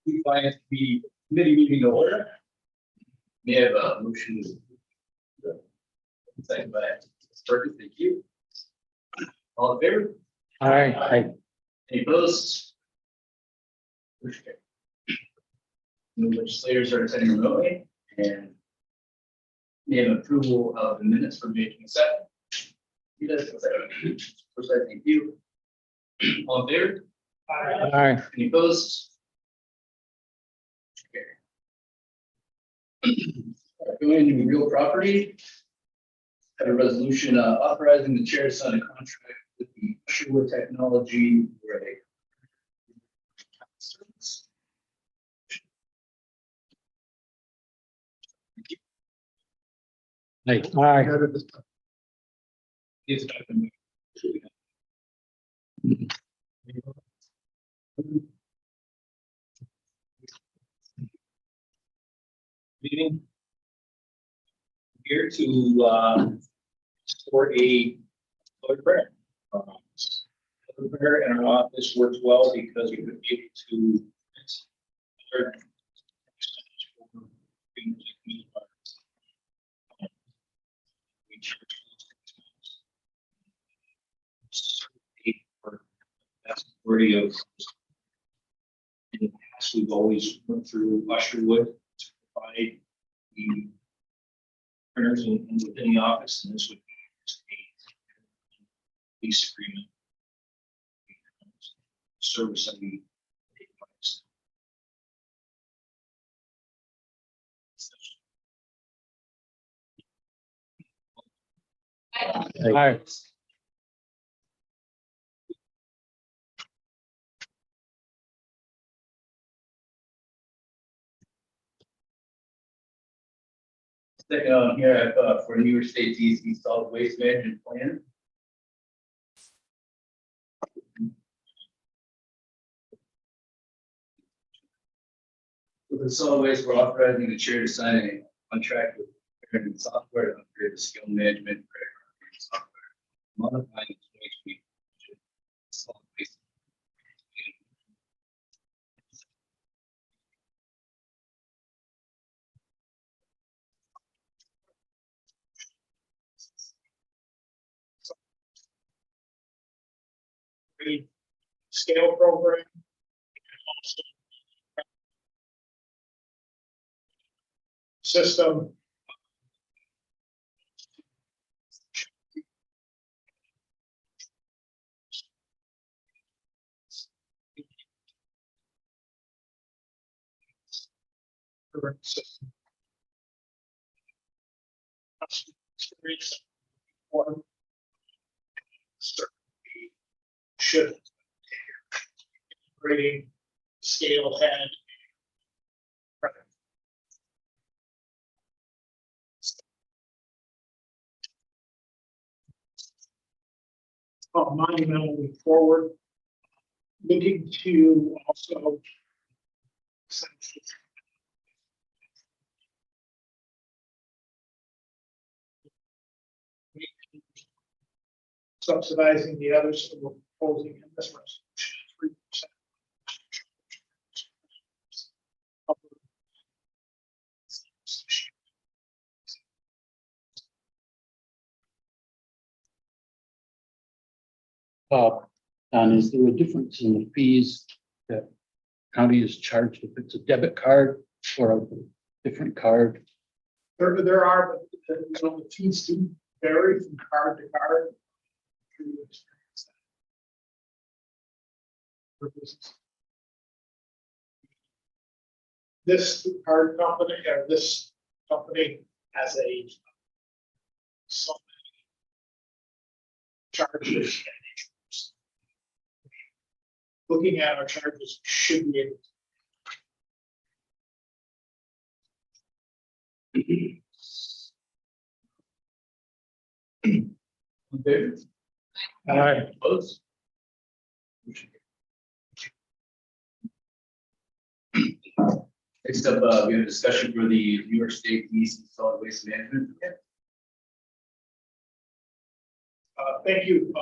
We find the committee meeting to order. May I have a motion? Second by Burke, thank you. All in favor? Aye. Any opposed? Motion carried. No legislators are attending remotely, and may I have approval of the minutes for May 22nd. You guys, first, I thank you. All in favor? Aye. Any opposed? Going into real property. Have a resolution authorizing the chair to sign a contract with the Sherwood Technology for a service. Aye. Yes, Dr. Meeting here to support a public prayer. Public prayer in our office works well because we could be able to majority of in the past, we've always went through Usherwood to provide the printers and within the office, and this would be just a lease agreement service that we provides. Aye. Second on here for New York State DC solid waste management plan. With the solid waste, we're authorizing the chair to sign a contract with Parent Software to upgrade the skill management software, modifying the 2020 solid waste. Scale program and also system. System. Experience or certainly should integrating scale head. Monumentally forward, looking to also subsidizing the others that we're proposing in this resolution, 3%. And is there a difference in the fees that county is charged if it's a debit card or a different card? There are, but the fees do vary from card to card. This card company or this company has a so many charges. Looking at our charges should be able In favor? Aye. Opposed? Next up, we have a discussion for the New York State DC solid waste management. thank you.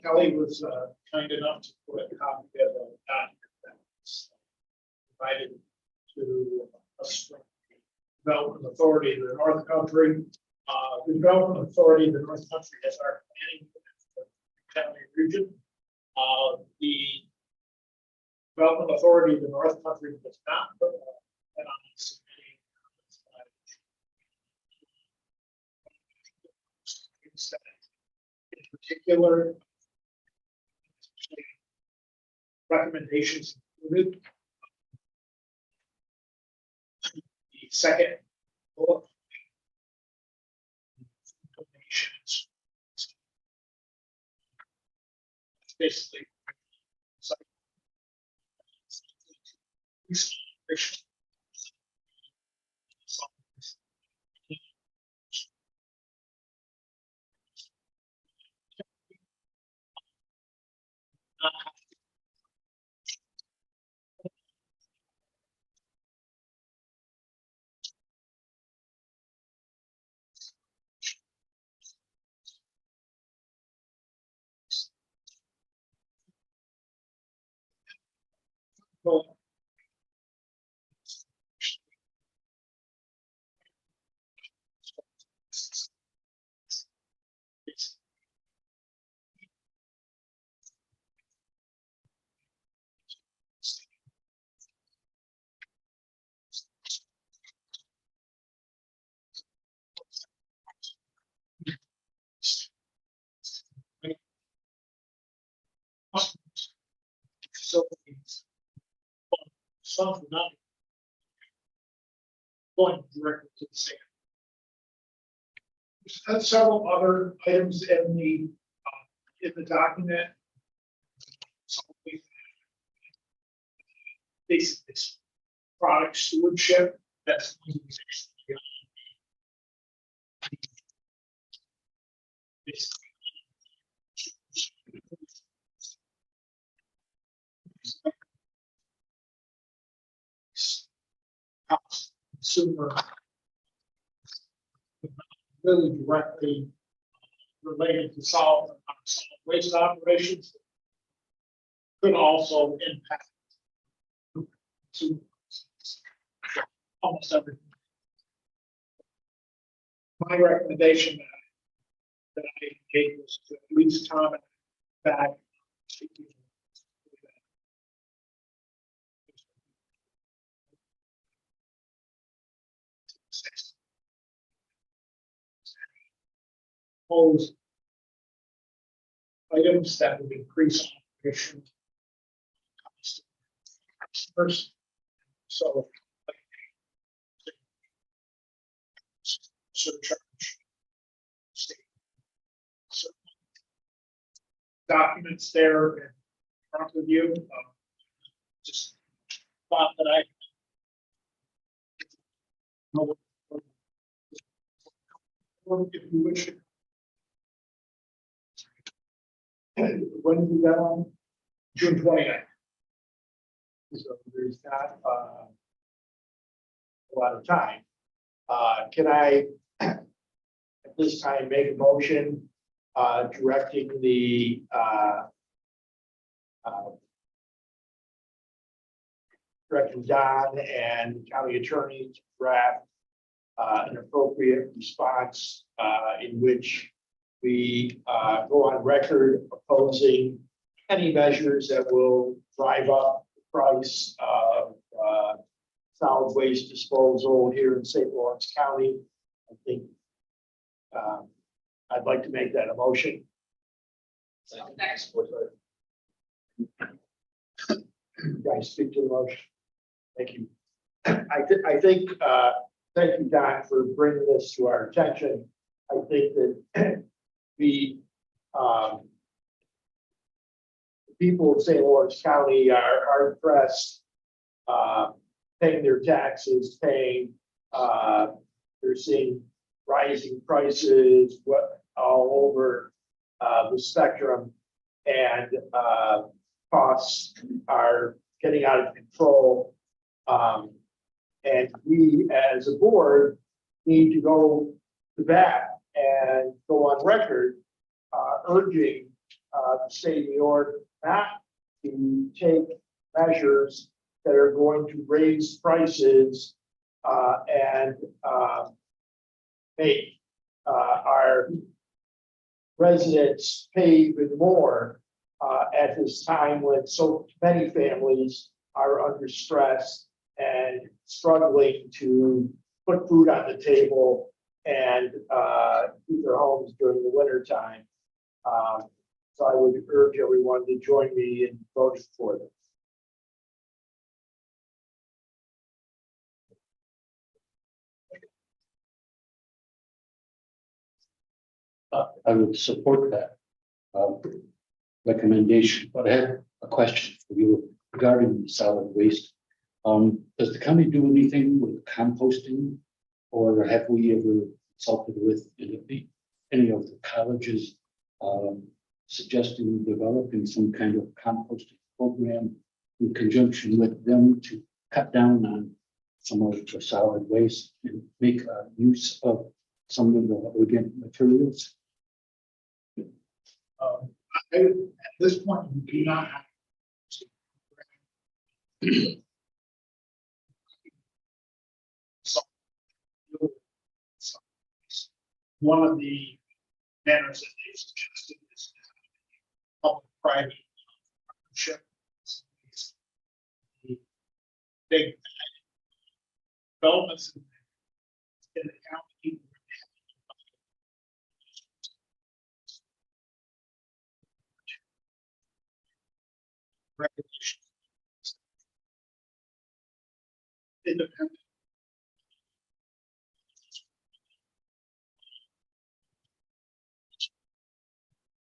Kelly was kind enough to put a copy of a document that was provided to us from the Development Authority of the North Country. The Development Authority of the North Country is our planning for the county region. The Development Authority of the North Country does not put on submitting in particular recommendations included. The second bullet, donations, basically well, facilities, some for nothing, going directly to the state. There's several other items in the document. Some of these this product stewardship that's consumer really directly related to solid waste operations could also impact to almost everything. My recommendation that I gave was to at least comment back. Proposed items that would increase operation costs to customers. So surcharge state documents there in front of you. Just thought that I know if you wish. When did that on? June 29th. So there's not a lot of time. Can I at this time make a motion directing the directing Don and the county attorney to draft an appropriate response in which we go on record opposing any measures that will drive up the price of solid waste disposal here in St. Lawrence County. I think I'd like to make that a motion. Next. Guys, speak to the motion. Thank you. I think, thank you, Don, for bringing this to our attention. I think that the people of St. Lawrence County are hard pressed, paying their taxes, they're seeing rising prices all over the spectrum, and costs are getting out of control. And we as a board need to go to bat and go on record urging the state of New York not to take measures that are going to raise prices and make our residents pay even more at this time when so many families are under stress and struggling to put food on the table and keep their homes during the winter time. So I would urge everyone to join me in voting for this. I would support that recommendation, but I had a question for you regarding solid waste. Does the county do anything with composting, or have we ever consulted with any of the colleges suggesting developing some kind of composting program in conjunction with them to cut down on some of the solid waste and make use of some of the organic materials? At this point, we do not have one of the manners that they've suggested is public-private partnership. The big developments in the county. Regulations. Independent.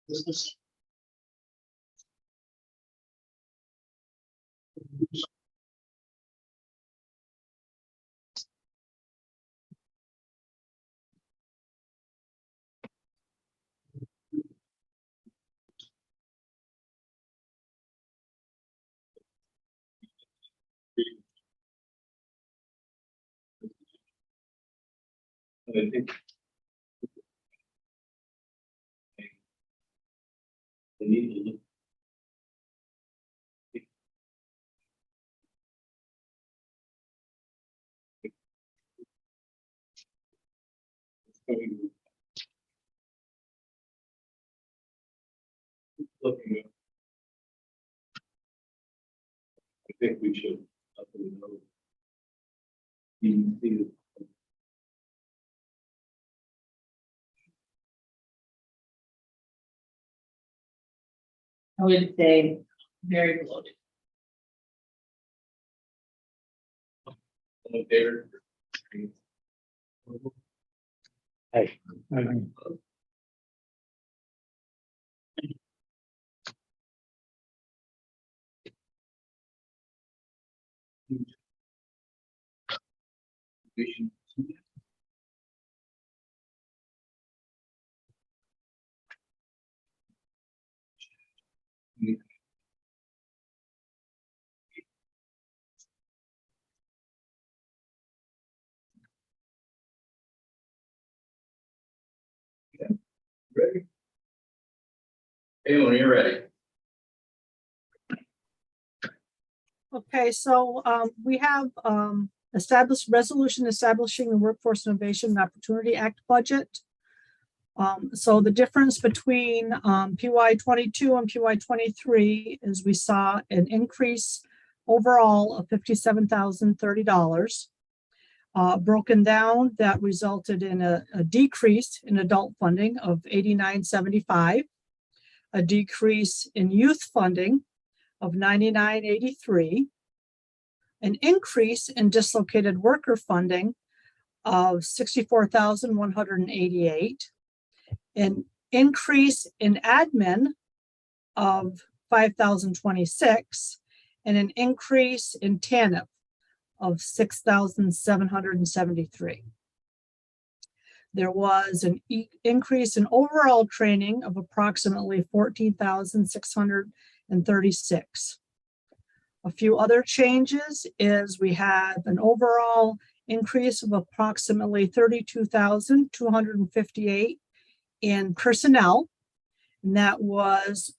Business. I think they need to look. Looking at. I think we should let them know. I would say very bloated. All in favor? Hey. Ready? Hey, when you're ready. Okay, so we have established resolution establishing the Workforce Innovation and Opportunity Act budget. So the difference between PY 22 and PY 23 is we saw an increase overall of $57,030. Broken down, that resulted in a decrease in adult funding of $89.75, a decrease in youth funding of $99.83, an increase in dislocated worker funding of $64,188, an increase in admin of $5,026, and an increase in TANF of $6,773. There was an increase in overall training of approximately $14,636. A few other changes is we have an overall increase of approximately $32,258 in personnel, and that was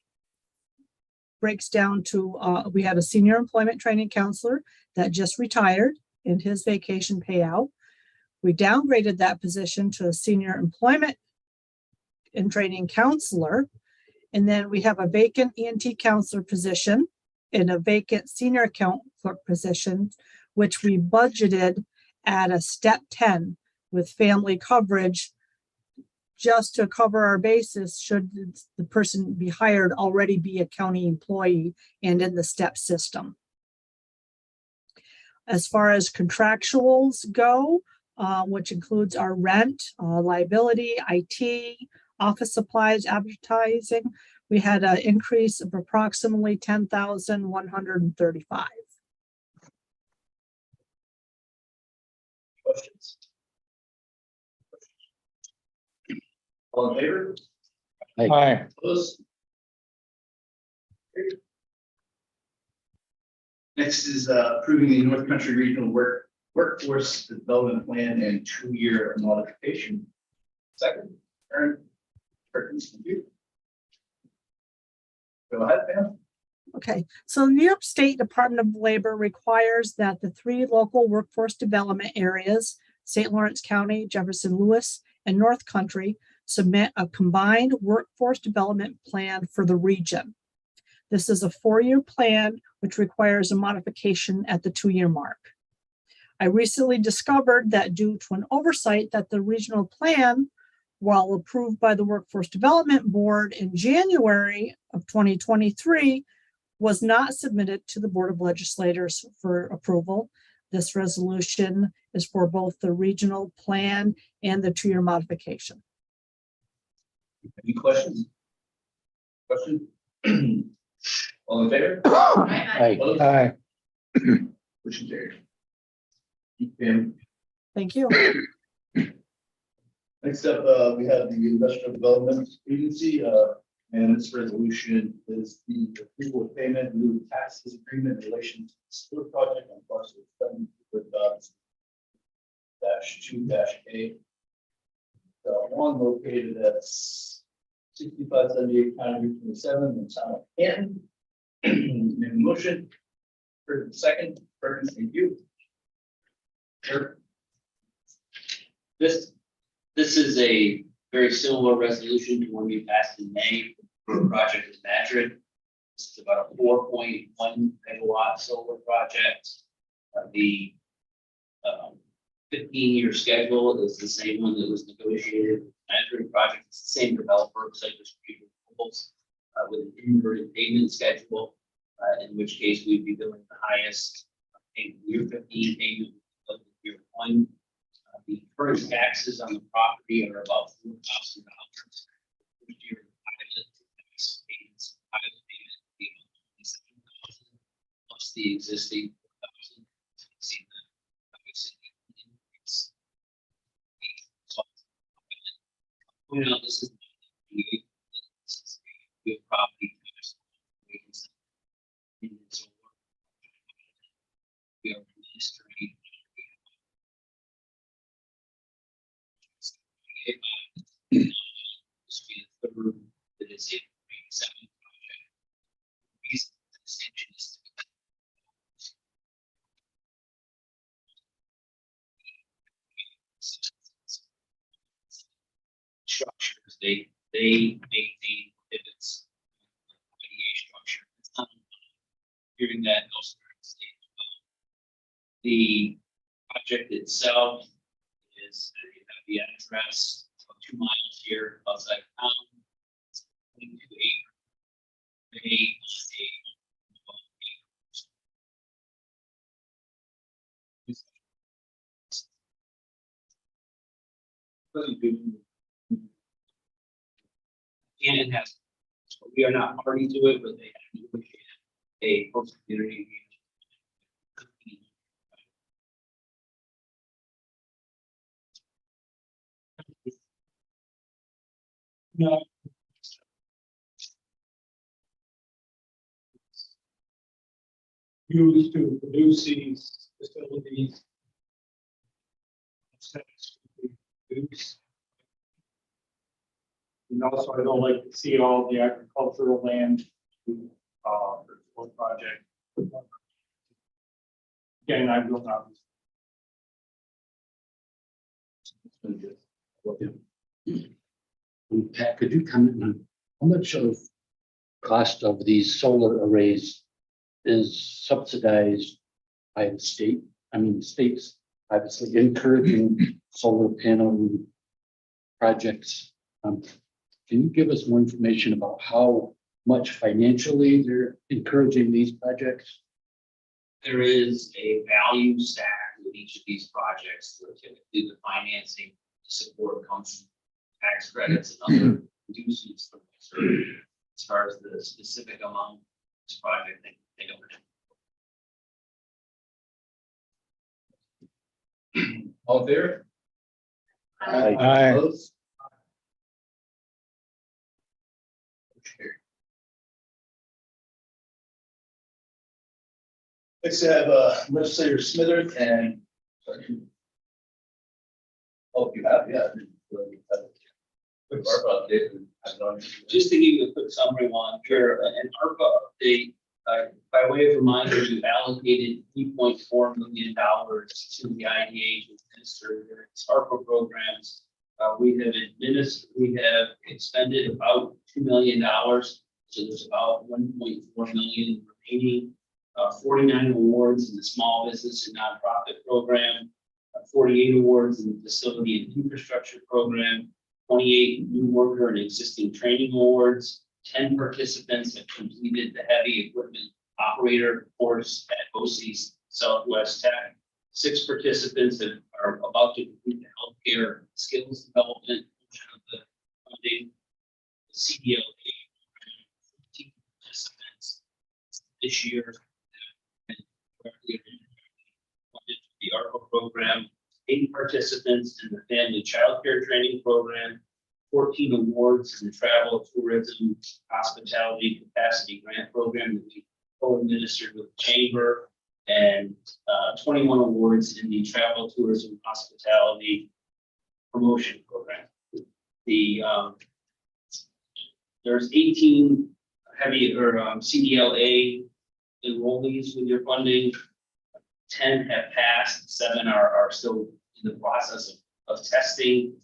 breaks down to, we had a senior employment training counselor that just retired in his vacation payout. We downgraded that position to a senior employment and training counselor. And then we have a vacant ENT counselor position and a vacant senior account clerk position, which we budgeted at a step 10 with family coverage, just to cover our bases should the person be hired already be a county employee and in the step system. As far as contractuals go, which includes our rent, liability, IT, office supplies, advertising, we had an increase of approximately 10,135. Questions? All in favor? Aye. Opposed? Next is approving the North Country Regional Workforce Development Plan and 2-year modification. Second, Aaron Perkins, you. Go ahead, Pam. Okay, so New York State Department of Labor requires that the 3 local workforce development areas, St. Lawrence County, Jefferson Lewis, and North Country, submit a combined workforce development plan for the region. This is a 4-year plan, which requires a modification at the 2-year mark. I recently discovered that due to an oversight that the regional plan, while approved by the Workforce Development Board in January of 2023, was not submitted to the Board of Legislators for approval. This resolution is for both the regional plan and the 2-year modification. Any questions? Question? All in favor? Aye. Opposed? Aye. Motion carried. Pam. Thank you. Next up, we have the Industrial Development Agency, and this resolution is the approval of payment in lieu of taxes agreement in relation to the sewer project on parcel 7 with -2-A. One located at 6578 County Route 27 in town of Canton. Make a motion. For the second, Perkins, thank you. Sure. This is a very similar resolution to one we passed in May for the project in Madrid. This is about a 4.1 megawatt solar project. The 15-year schedule is the same one that was negotiated with the Madrid project. It's the same developer, Legislators, with an inverted payment schedule, in which case we'd be billing the highest in year 15 payment of year 1. The current taxes on the property are about $4,000. First year pilot tax payments, pilot payment would be about $27,000 plus the existing $4,000. So you see the obviously increase. Point out this is a property tax. We are administering. This will be the third that is a 7 project. The reason for the extension is structures, they maintain pivots, IDA structure. It's not hearing that elsewhere in the state as well. The project itself is you have the address about 2 miles here outside of town. It's 22 acre. They and it has, so we are not party to it, but they have negotiated a host community. No. Used to produce these facilities. Produce. And also, I don't like to see all the agricultural land for the whole project. Again, I will not. Pat, could you comment on how much of cost of these solar arrays is subsidized by the state? I mean, the state's obviously encouraging solar panel projects. Can you give us more information about how much financially they're encouraging these projects? There is a value stack with each of these projects, where typically the financing support comes from tax credits and other inducements from the survey. As far as the specific amount of this project, they don't have. All in favor? Aye. Opposed? Motion carried. Next, I have legislator Smithers and. Oh, you have, yeah. Quick ARPA update. Just to give you a quick summary on here, an ARPA update, by way of reminder, we've allocated $3.4 million to the IDA to administer various ARPA programs. We have expended about $2 million, so there's about 1.4 million remaining. 49 awards in the small business and nonprofit program, 48 awards in the facility and infrastructure program, 28 new worker and existing training awards, 10 participants have completed the heavy equipment operator course at OC's Southwest Tech. 6 participants are about to complete the healthcare skills development portion of the funding. The CDLA, 15 participants this year. Funded the ARPA program, 8 participants in the family child care training program, 14 awards in the travel, tourism, hospitality capacity grant program that we co-administered with the chamber, and 21 awards in the travel, tourism, hospitality promotion program. There's 18 heavy or CDLA enrollees with your funding. 10 have passed, 7 are still in the process of testing.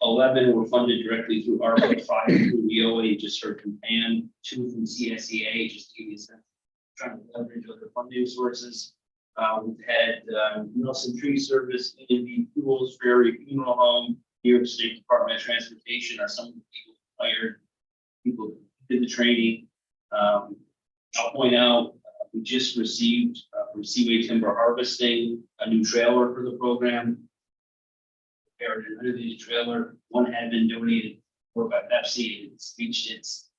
11 were funded directly through ARPA, 5 through WIOA, you just heard from Pam, 2 from CSEA, just to give you a sense, trying to leverage other funding sources. We've had Nelson Tree Service, EMB Fuels, Prairie Funeral Home, New York State Department of Transportation are some of the people hired, people who did the training. I'll point out, we just received from Seaway Timber Harvesting a new trailer for the program. Prepared an underneath trailer, one had been donated for by Pepsi, and it's reached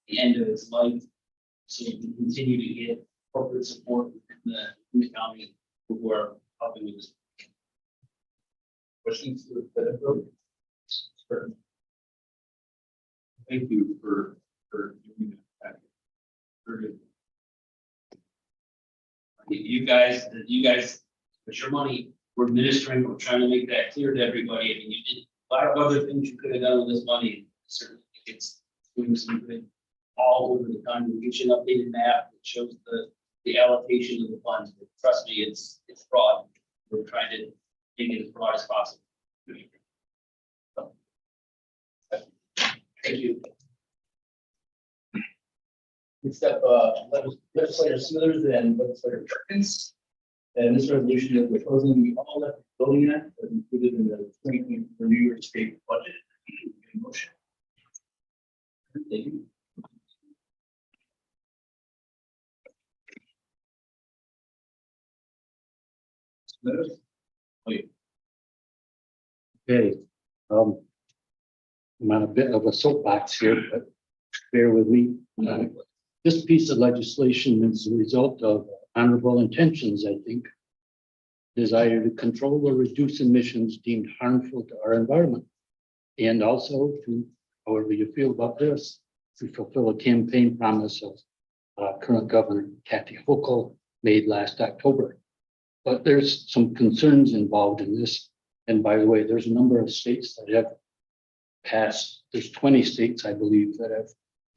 the end of its life. So we can continue to get corporate support in the county who are helping with this. Questions for the program? Sure. Thank you for doing that. Very good. You guys, with your money, we're administering, we're trying to make that clear to everybody. I mean, you did a lot of other things you could have done with this money. Certainly, it's doing some good all over the country. We get you an updated map that shows the allocation of the funds. But trust me, it's broad. We're trying to make it as broad as possible. Thank you. Next up, legislator Smithers and legislator Perkins. And this resolution is proposing the all electric building act as included in the 2024 New York State budget. Motion. Thank you. Smithers? Okay, I'm on a bit of a soapbox here, but bear with me. This piece of legislation is a result of honorable intentions, I think. Desire to control or reduce emissions deemed harmful to our environment. And also to, however you feel about this, to fulfill a campaign promise of current Governor Kathy Hochul made last October. But there's some concerns involved in this. And by the way, there's a number of states that have passed, there's 20 states, I believe, that have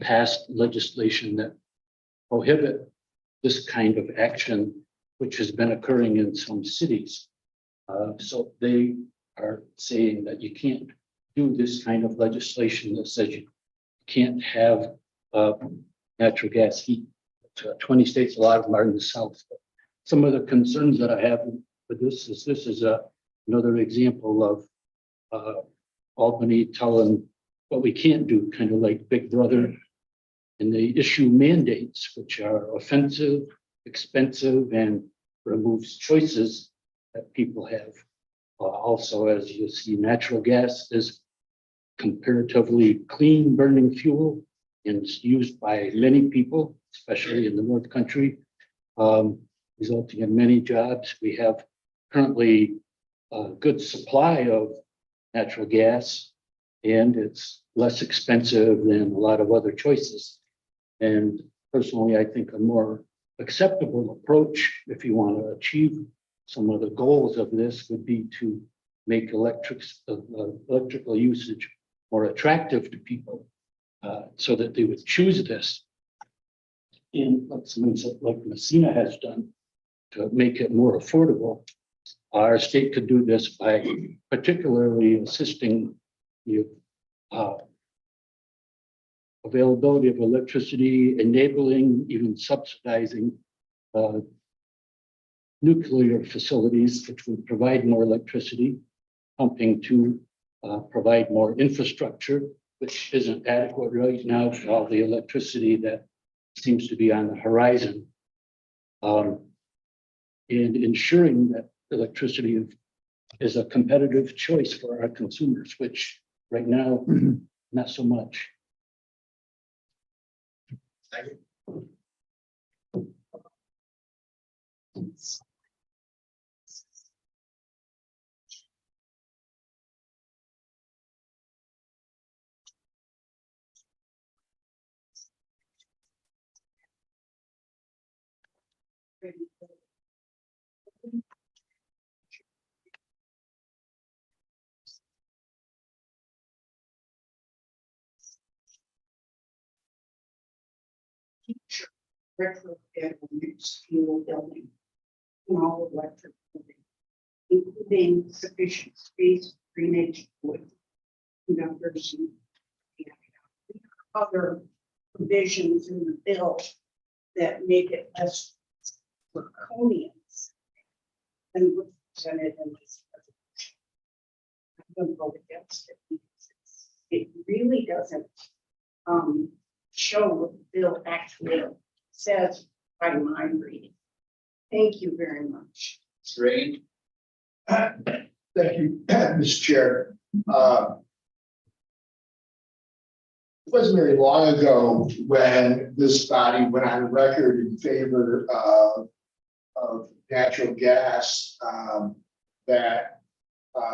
passed legislation that prohibit this kind of action, which has been occurring in some cities. So they are saying that you can't do this kind of legislation that says you can't have natural gas heat. 20 states, a lot of them are in the South. Some of the concerns that I have with this is another example of Albany telling what we can't do, kind of like Big Brother. And they issue mandates, which are offensive, expensive, and removes choices that people have. Also, as you see, natural gas is comparatively clean burning fuel and it's used by many people, especially in the North Country, resulting in many jobs. We have currently a good supply of natural gas, and it's less expensive than a lot of other choices. And personally, I think a more acceptable approach, if you want to achieve some of the goals of this, would be to make electrical usage more attractive to people, so that they would choose this. And like Messina has done to make it more affordable. Our state could do this by particularly assisting the availability of electricity, enabling, even subsidizing nuclear facilities, which would provide more electricity, helping to provide more infrastructure, which isn't adequate right now for all the electricity that seems to be on the horizon. And ensuring that electricity is a competitive choice for our consumers, which right now, not so much. Thank you. Retrofit a mixed fuel building, small electric building, including sufficient space, drainage, wood, conductors, and other provisions in the bill that make it less draconian than what's presented in this resolution. I'm going to vote against it because it really doesn't show what the bill actually says by my reading. Thank you very much. Great. Thank you, Mr. Chair. It wasn't very long ago when this body went on record in favor of natural gas, that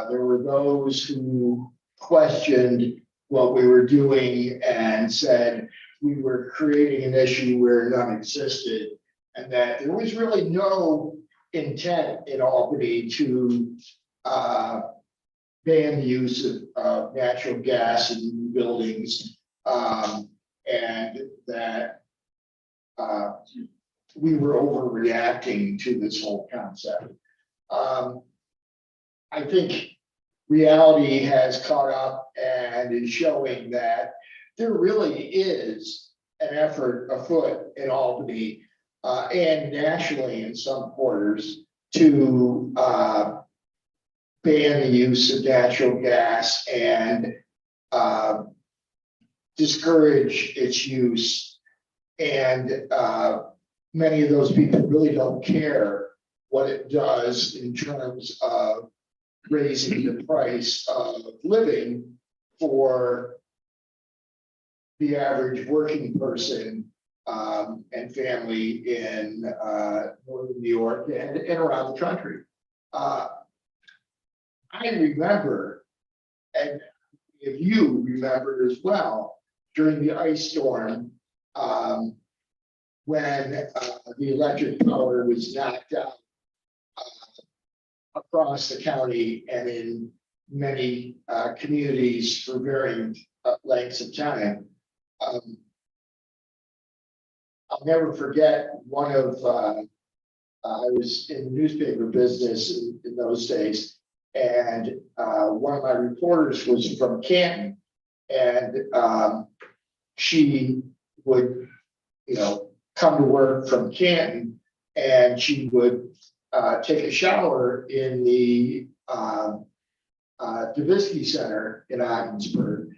there were those who questioned what we were doing and said we were creating an issue where none existed, and that there was really no intent in Albany to ban the use of natural gas in buildings, and that we were overreacting to this whole concept. I think reality has caught up and is showing that there really is an effort afoot in Albany and nationally in some quarters to ban the use of natural gas and discourage its use. And many of those people really don't care what it does in terms of raising the price of living for the average working person and family in northern New York and around the country. I remember, and if you remember as well, during the ice storm, when the electric power was knocked out across the county and in many communities for varying lengths of time. I'll never forget one of, I was in the newspaper business in those days. And one of my reporters was from Canton. And she would, come to work from Canton. And she would take a shower in the Davisky Center in Ogdensburg.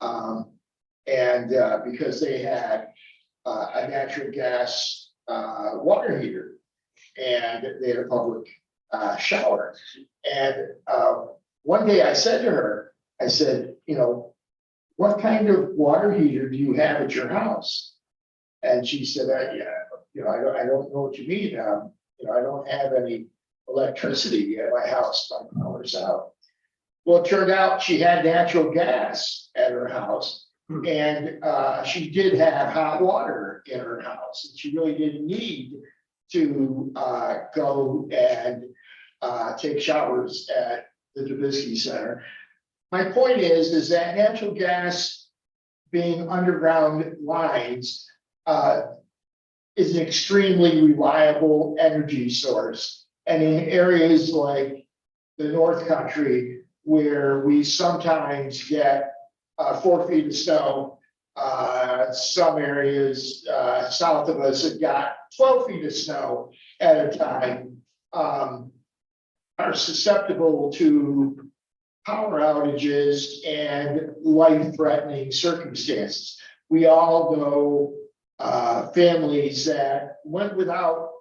And because they had a natural gas water heater and they had a public shower. And one day I said to her, I said, what kind of water heater do you have at your house? And she said, yeah, I don't know what you mean. I don't have any electricity at my house. My power's out. Well, it turned out she had natural gas at her house. And she did have hot water in her house. And she really didn't need to go and take showers at the Davisky Center. My point is that natural gas being underground lines is an extremely reliable energy source. And in areas like the North Country, where we sometimes get 4 feet of snow, some areas south of us have got 12 feet of snow at a time, are susceptible to power outages and life-threatening circumstances. We all know families that went without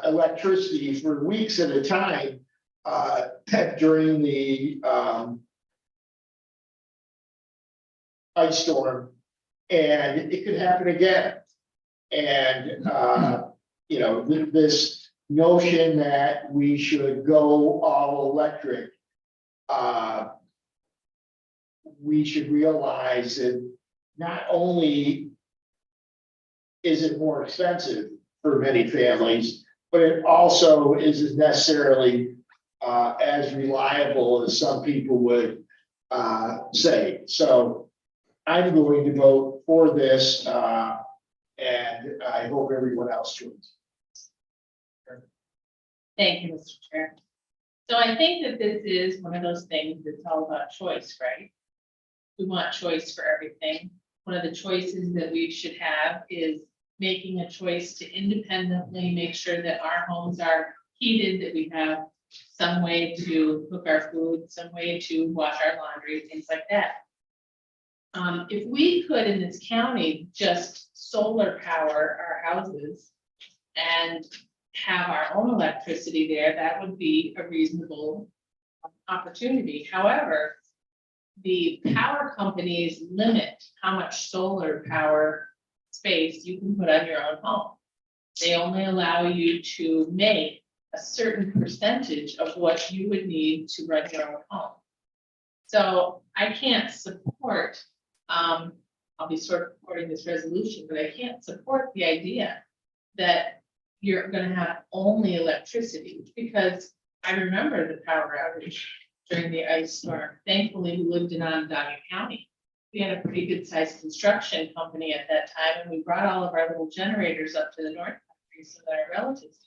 electricity for weeks at a time during the ice storm, and it could happen again. And this notion that we should go all electric, we should realize that not only is it more expensive for many families, but it also isn't necessarily as reliable as some people would say. So I'm going to vote for this, and I hope everyone else joins. Thank you, Mr. Chair. So I think that this is one of those things that's all about choice, right? We want choice for everything. One of the choices that we should have is making a choice to independently make sure that our homes are heated, that we have some way to cook our food, some way to wash our laundry, things like that. If we could in this county just solar power our houses and have our own electricity there, that would be a reasonable opportunity. However, the power companies limit how much solar power space you can put on your own home. They only allow you to make a certain percentage of what you would need to run your own home. So I can't support, I'll be sort of supporting this resolution, but I can't support the idea that you're going to have only electricity, because I remember the power outage during the ice storm. Thankfully, we lived in Onondaga County. We had a pretty good sized construction company at that time, and we brought all of our little generators up to the North Country so that our relatives.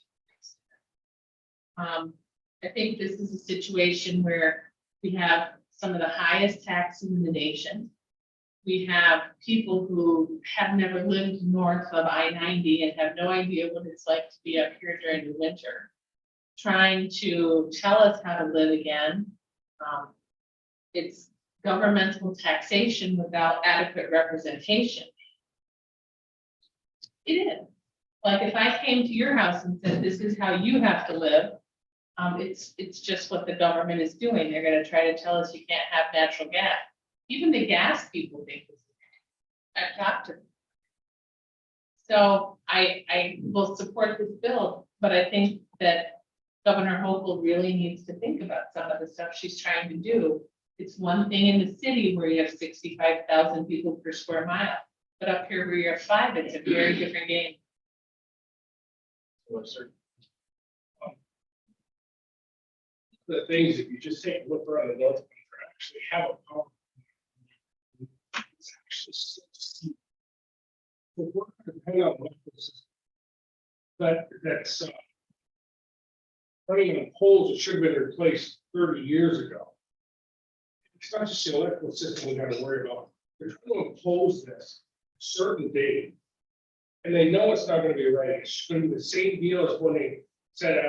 I think this is a situation where we have some of the highest taxes in the nation. We have people who have never lived north of I-90 and have no idea what it's like to be up here during the winter, trying to tell us how to live again. It's governmental taxation without adequate representation. It is. Like if I came to your house and said, this is how you have to live, it's just what the government is doing. They're going to try to tell us you can't have natural gas. Even the gas people think this. I've talked to them. So I will support this bill, but I think that Governor Hochul really needs to think about some of the stuff she's trying to do. It's one thing in the city where you have 65,000 people per square mile, but up here where you're 5, it's a very different game. The things that you just take a look around the North Country actually have a power. It's actually so steep. we're going to depend on what this is. That's running on poles that should have been replaced 30 years ago. It's not just the electrical system we got to worry about. They're trying to impose this certain date. And they know it's not going to be right. It's going to be the same deal as when they said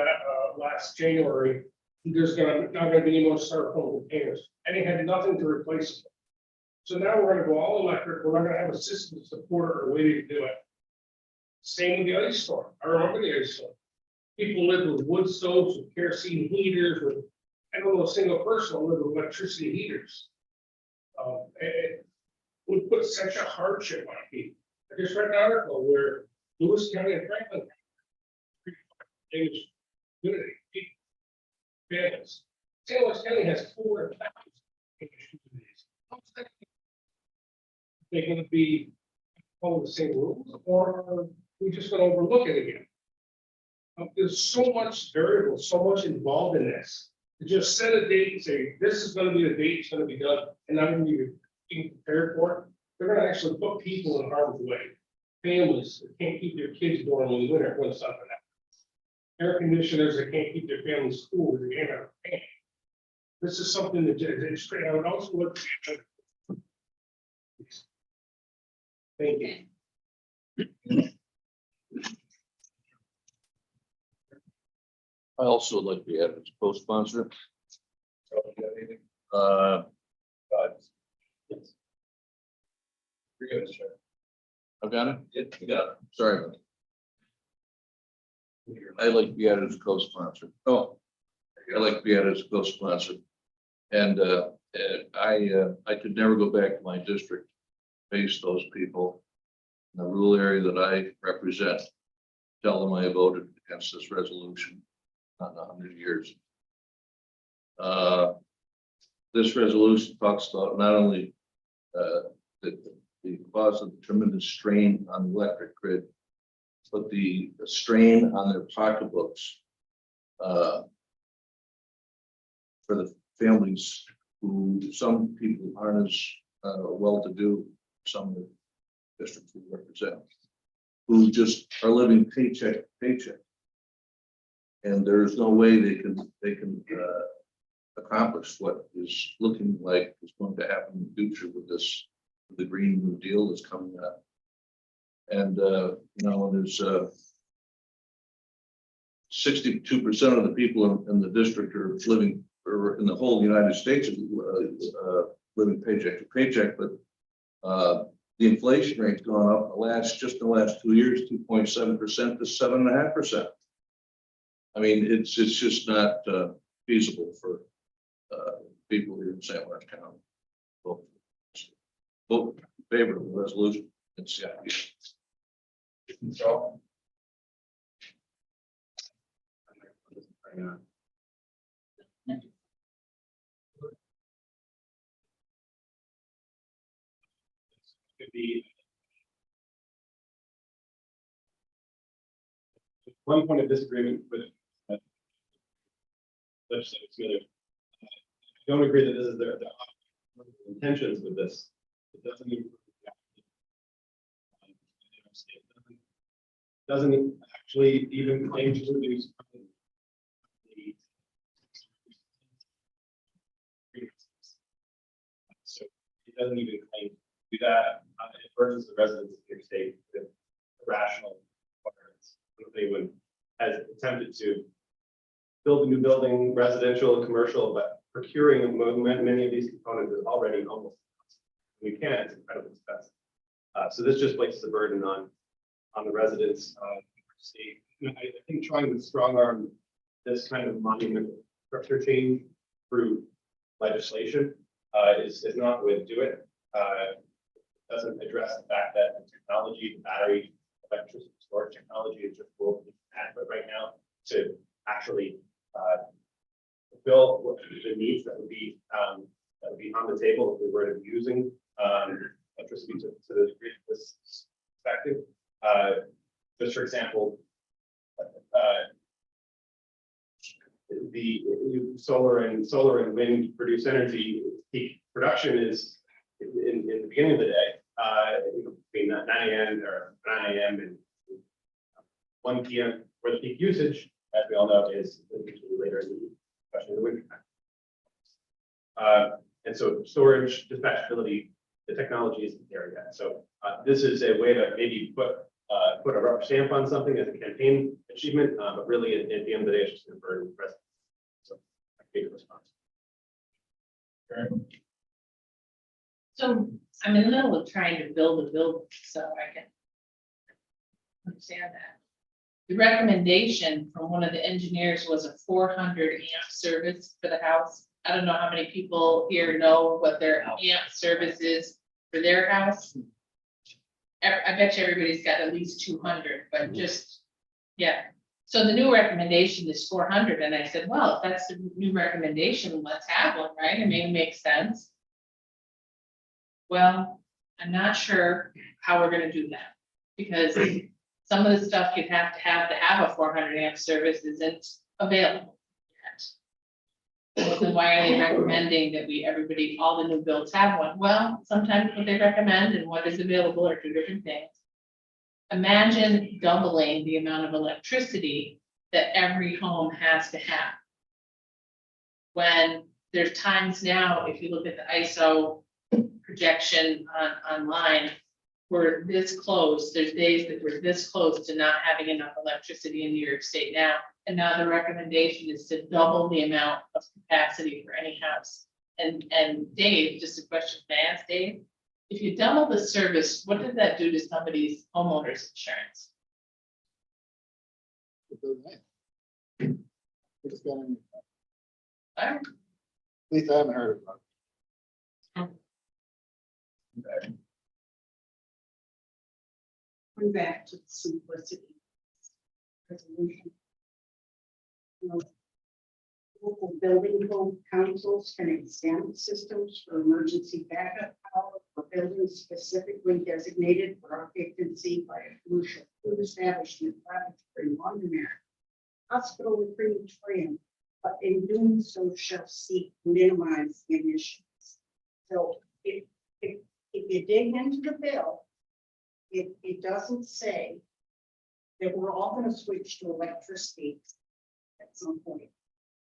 last January, there's not going to be any more styrofoam containers, and they had nothing to replace them. So now we're going to go all electric. We're not going to have a system to support it or a way to do it. Same with the ice storm. I remember the ice storm. People lived with wood stoves, with kerosene heaters, with, I don't know, a single person who lived with electricity heaters. It would put such a hardship on people. I just read an article where Lewis County and Franklin community families. St. Louis County has 4,000 communities. They're going to be follow the same rules, or are we just going to overlook it again? There's so much variable, so much involved in this. To just set a date and say this is going to be the date it's going to be done, and not going to be being prepared for it. They're going to actually put people in harm's way. Families that can't keep their kids warm in the winter when something happens. Air conditioners that can't keep their families cool because they can't have a fan. This is something that it's great. I would also look. Thank you. I also like the add as co-sponsor. I've got it? Yeah, you got it. Sorry. about that. I like to be added as a co-sponsor. Oh, I like to be added as a co-sponsor. And I could never go back to my district, face those people in the rural area that I represent, tell them I voted against this resolution, not in 100 years. This resolution talks about not only the cause of tremendous strain on the electric grid, but the strain on their pocketbooks for the families who, some people aren't as well-to-do, some of the districts we represent, who just are living paycheck to paycheck. And there's no way they can accomplish what is looking like is going to happen in the future with this, with the Green New Deal that's coming up. And you know, there's 62% of the people in the district are living, or in the whole United States, living paycheck to paycheck. But the inflation rate's gone up just in the last 2 years, 2.7% to 7.5%. I mean, it's just not feasible for people here in St. Lawrence County. Vote in favor of the resolution. It's So. Could be one point of disagreement with legislators. I don't agree that this is their intentions with this. It doesn't even doesn't actually even claim to reduce the so it doesn't even claim to do that. It burdens the residents of your state with irrational requirements. If anyone has attempted to build a new building, residential, commercial, but procuring many of these components is already almost impossible. We can't, it's incredibly expensive. So this just places a burden on the residents of our state. And I think trying to strong arm this kind of monumental structure change through legislation is not the way to do it. Doesn't address the fact that the technology, the battery, electricity storage technology is just woefully inadequate right now to actually fulfill the needs that would be on the table if we were to be using electricity to the degree of this perspective. Just for example, the solar and wind produce energy. Peak production is in the beginning of the day, between 9 AM or 9 AM and 1 PM, where the peak usage, as we all know, is usually later in the, especially in the winter time. And so storage, dispatchability, the technology isn't there yet. So this is a way to maybe put a rubber stamp on something as a campaign achievement, but really at the end of the day, it's just going to burn present. So I think the response. So I'm in the middle of trying to build a building, so I can understand that. The recommendation from one of the engineers was a 400 amp service for the house. I don't know how many people here know what their amp service is for their house. I bet you everybody's got at least 200, but just, yeah. So the new recommendation is 400, and I said, well, if that's the new recommendation, let's have one, right? I mean, it makes sense. Well, I'm not sure how we're gonna do that, because some of the stuff you'd have to have a 400 amp service isn't available yet. So then why are they recommending that everybody, all the new builds have one? Well, sometimes what they recommend and what is available are two different things. Imagine doubling the amount of electricity that every home has to have. When there's times now, if you look at the ISO projection online, we're this close, there's days that we're this close to not having enough electricity in New York State now. And now the recommendation is to double the amount of capacity for any house. And Dave, just a question to ask Dave, if you double the service, what does that do to somebody's homeowner's insurance? At least I haven't heard about Going back to the simplicity resolution. You know, local building code councils can examine systems for emergency backup power for buildings specifically designated for occupancy by a commercial food establishment, laboratory, laundromat, hospital, or crematorium, but in doing so shall seek to minimize the emissions. So if you dig into the bill, it doesn't say that we're all going to switch to electricity at some point. It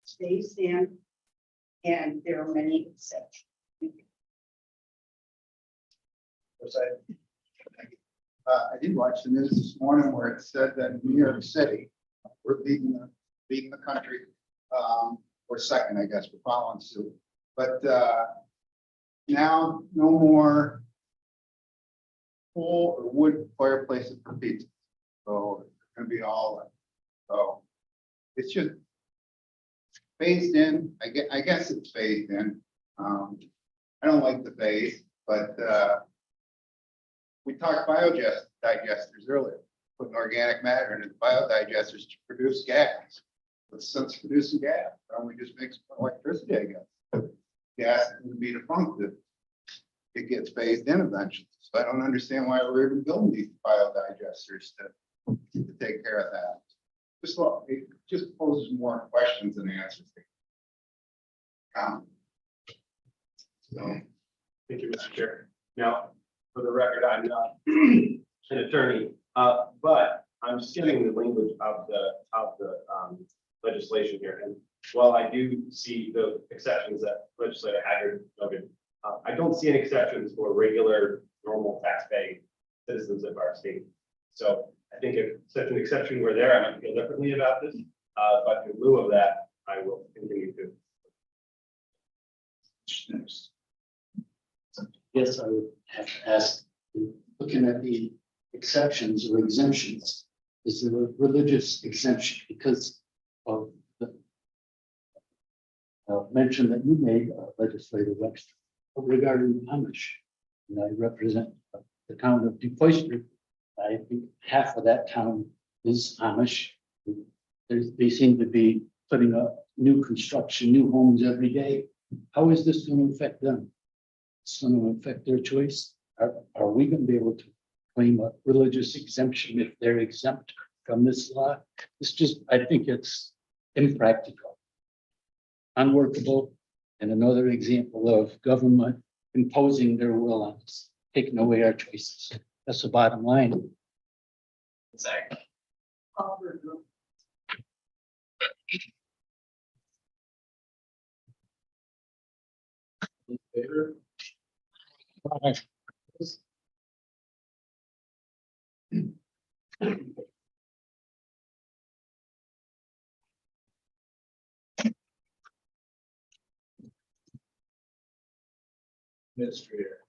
stays in, and there are many exceptions. I did watch the news this morning where it said that New York City, we're leading the country. Or second, I guess, we're following suit. But now no more coal or wood fireplaces for pizza. So it's gonna be all, so it's just phased in. I guess it's phased in. I don't like the phase, but we talked biodigesters earlier, putting organic matter into the biodigesters to produce gas. But since producing gas, we just make some electricity, I guess. Gas would be defunct if it gets phased in eventually. So I don't understand why we're even building these biodigesters to take care of that. It just poses more questions than answers. So. Thank you, Mr. Chair. Now, for the record, I'm not an attorney, but I'm skimming the language of the legislation here. And while I do see the exceptions that legislator Haggard noted, I don't see any exceptions for regular, normal tax-paying citizens of our state. So I think if such an exception were there, I might feel differently about this. But in lieu of that, I will continue to. Yes, I would have to ask, looking at the exceptions or exemptions, is there a religious exemption because of the mention that you made, legislator Webster, regarding Amish? And I represent the town of DePoyster. I think half of that town is Amish. They seem to be putting up new construction, new homes every day. How is this going to affect them? It's going to affect their choice. Are we going to be able to claim a religious exemption if they're exempt from this law? It's just, I think it's impractical, unworkable, and another example of government imposing their will on us. taking away our choices. That's the bottom line. Exactly. In favor? Administrator.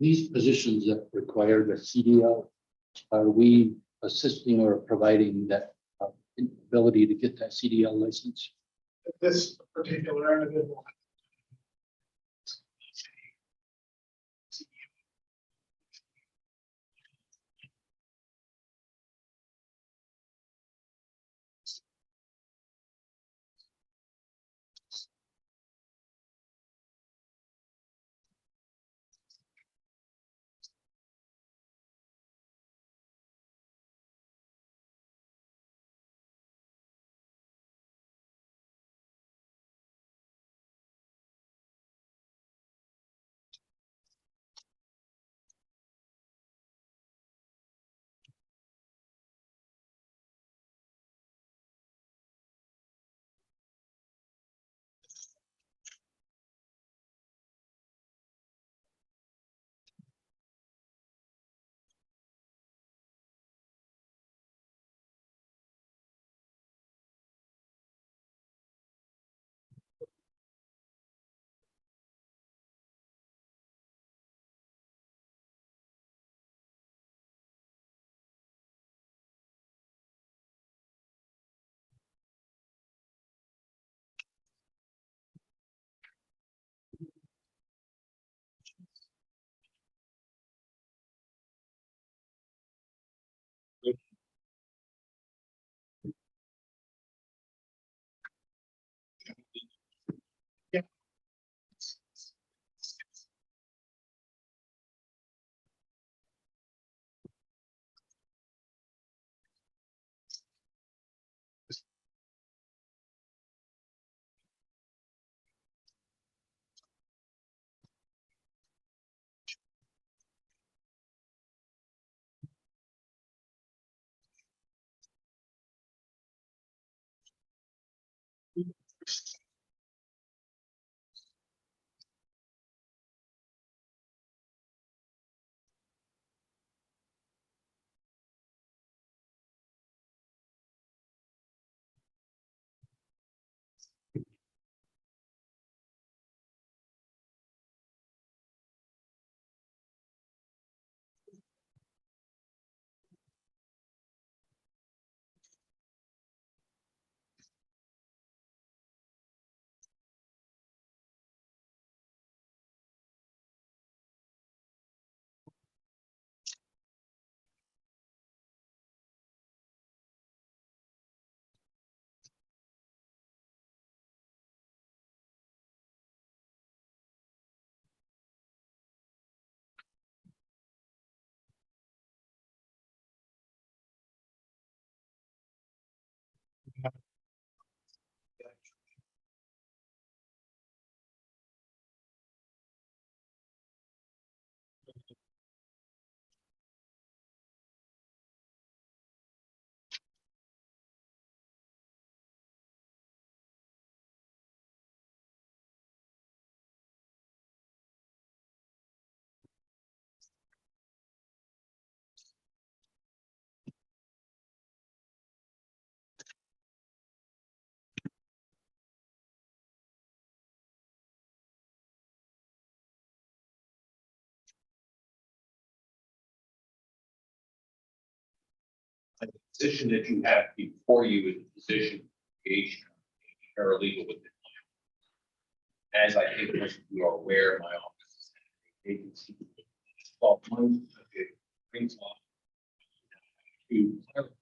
These positions that require the CDL, are we assisting or providing that ability to get that CDL license? This particular individual position that you have before you is a position of creation of a paralegal with the client. As I think most of you are aware, my office is a vacancy. 12 months, it brings on to clarify.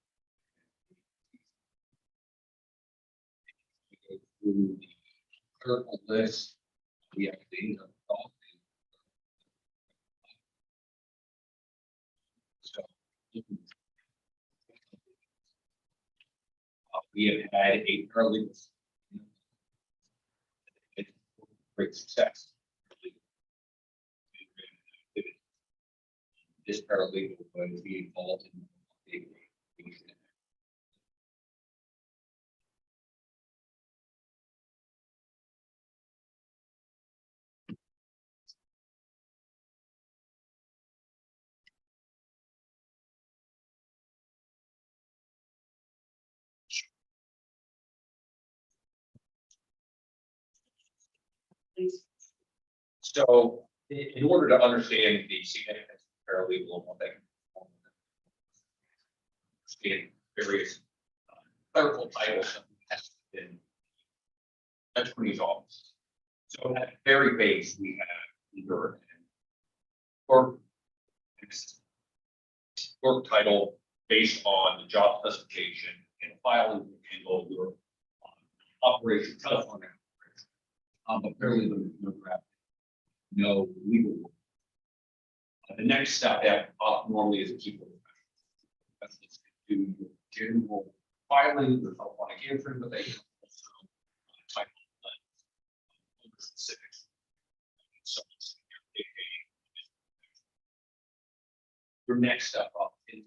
We go through the clerical list. We have things on the golf. So we have had a paralegal. Great success. This paralegal would be involved in Please. So in order to understand the significance of paralegal and what they can perform, understand various clerical titles that we have in attorney's office. So at the very base, we have either an work title based on the job specification and filing will handle your operation, telephone operation. But paralegal is no graphic, no legal work. The next step that normally is a keyboard specialist can do general filing or telephonic answering, but they can also type specifics. So your next step up is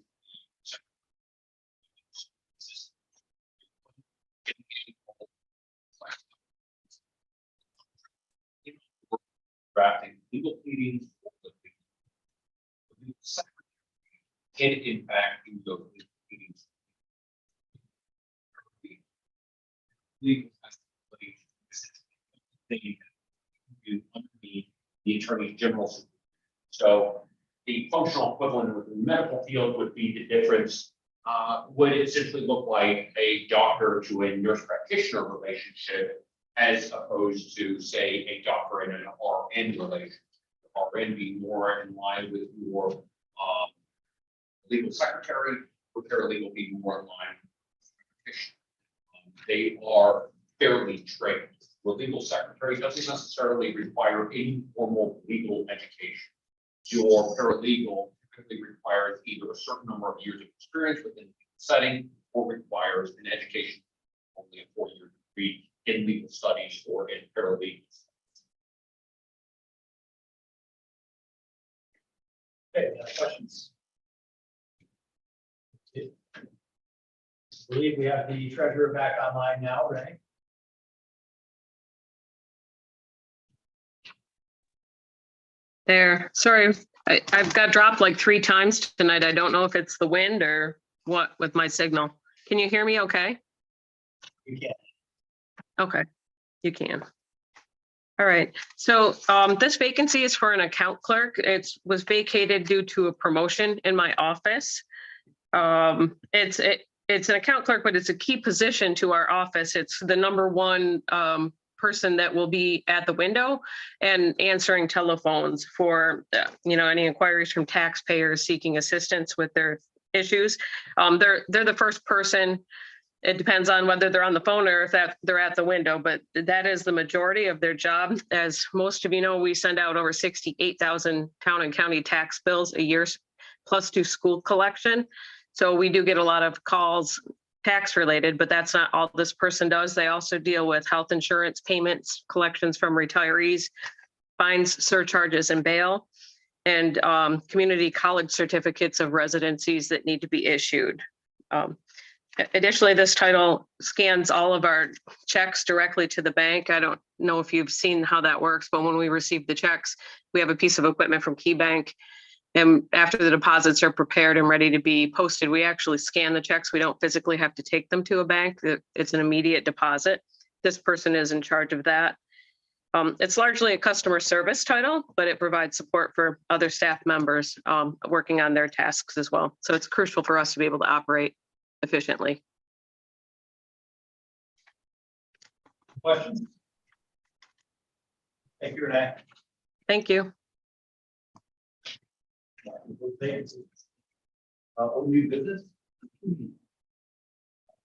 drafting legal pleadings. Can in fact do those pleadings. Legal they do underneath the Attorney General. So the functional equivalent of the medical field would be the difference. Would essentially look like a doctor to a nurse practitioner relationship, as opposed to, say, a doctor and an RN relationship. RN being more in line with your legal secretary, or paralegal being more in line with they are fairly trained. The legal secretary doesn't necessarily require any formal legal education. Your paralegal typically requires either a certain number of years of experience within the setting or requires an education, only a 4-year degree in legal studies or in paralegal. Okay, any other questions? I believe we have the treasurer back online now, right? There, sorry, I've got dropped like 3 times tonight. I don't know if it's the wind or what with my signal. Can you hear me okay? You can. Okay, you can. All right, so this vacancy is for an account clerk. It was vacated due to a promotion in my office. It's an account clerk, but it's a key position to our office. It's the #1 person that will be at the window and answering telephones for any inquiries from taxpayers seeking assistance with their issues. They're the first person. It depends on whether they're on the phone or if they're at the window, but that is the majority of their job. As most of you know, we send out over 68,000 town and county tax bills a year, plus do school collection. So we do get a lot of calls tax related, but that's not all this person does. They also deal with health insurance payments, collections from retirees, fines, surcharges, and bail, and community college certificates of residencies that need to be issued. Additionally, this title scans all of our checks directly to the bank. I don't know if you've seen how that works, but when we receive the checks, we have a piece of equipment from KeyBank. And after the deposits are prepared and ready to be posted, we actually scan the checks. We don't physically have to take them to a bank. It's an immediate deposit. This person is in charge of that. It's largely a customer service title, but it provides support for other staff members working on their tasks as well. So it's crucial for us to be able to operate. efficiently. Questions? Thank you, Renee. Thank you. Old new business?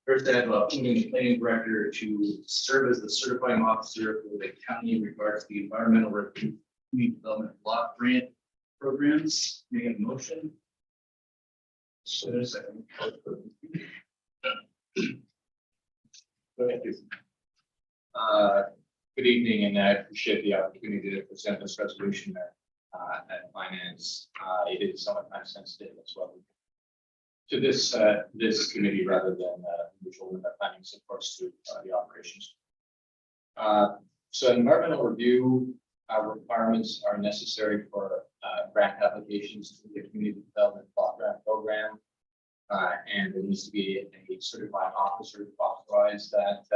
First, I have appointing the planning director to serve as the certifying officer for the county in regards to the environmental review community development block grant programs. May I have a motion? So there's a second. Thank you. Good evening, and I appreciate the opportunity to present this resolution at finance. It is somewhat time sensitive as well to this committee rather than usual when the planning supports to the operations. So environmental review requirements are necessary for grant applications to the community development block grant program. And there needs to be a certifying officer to authorize that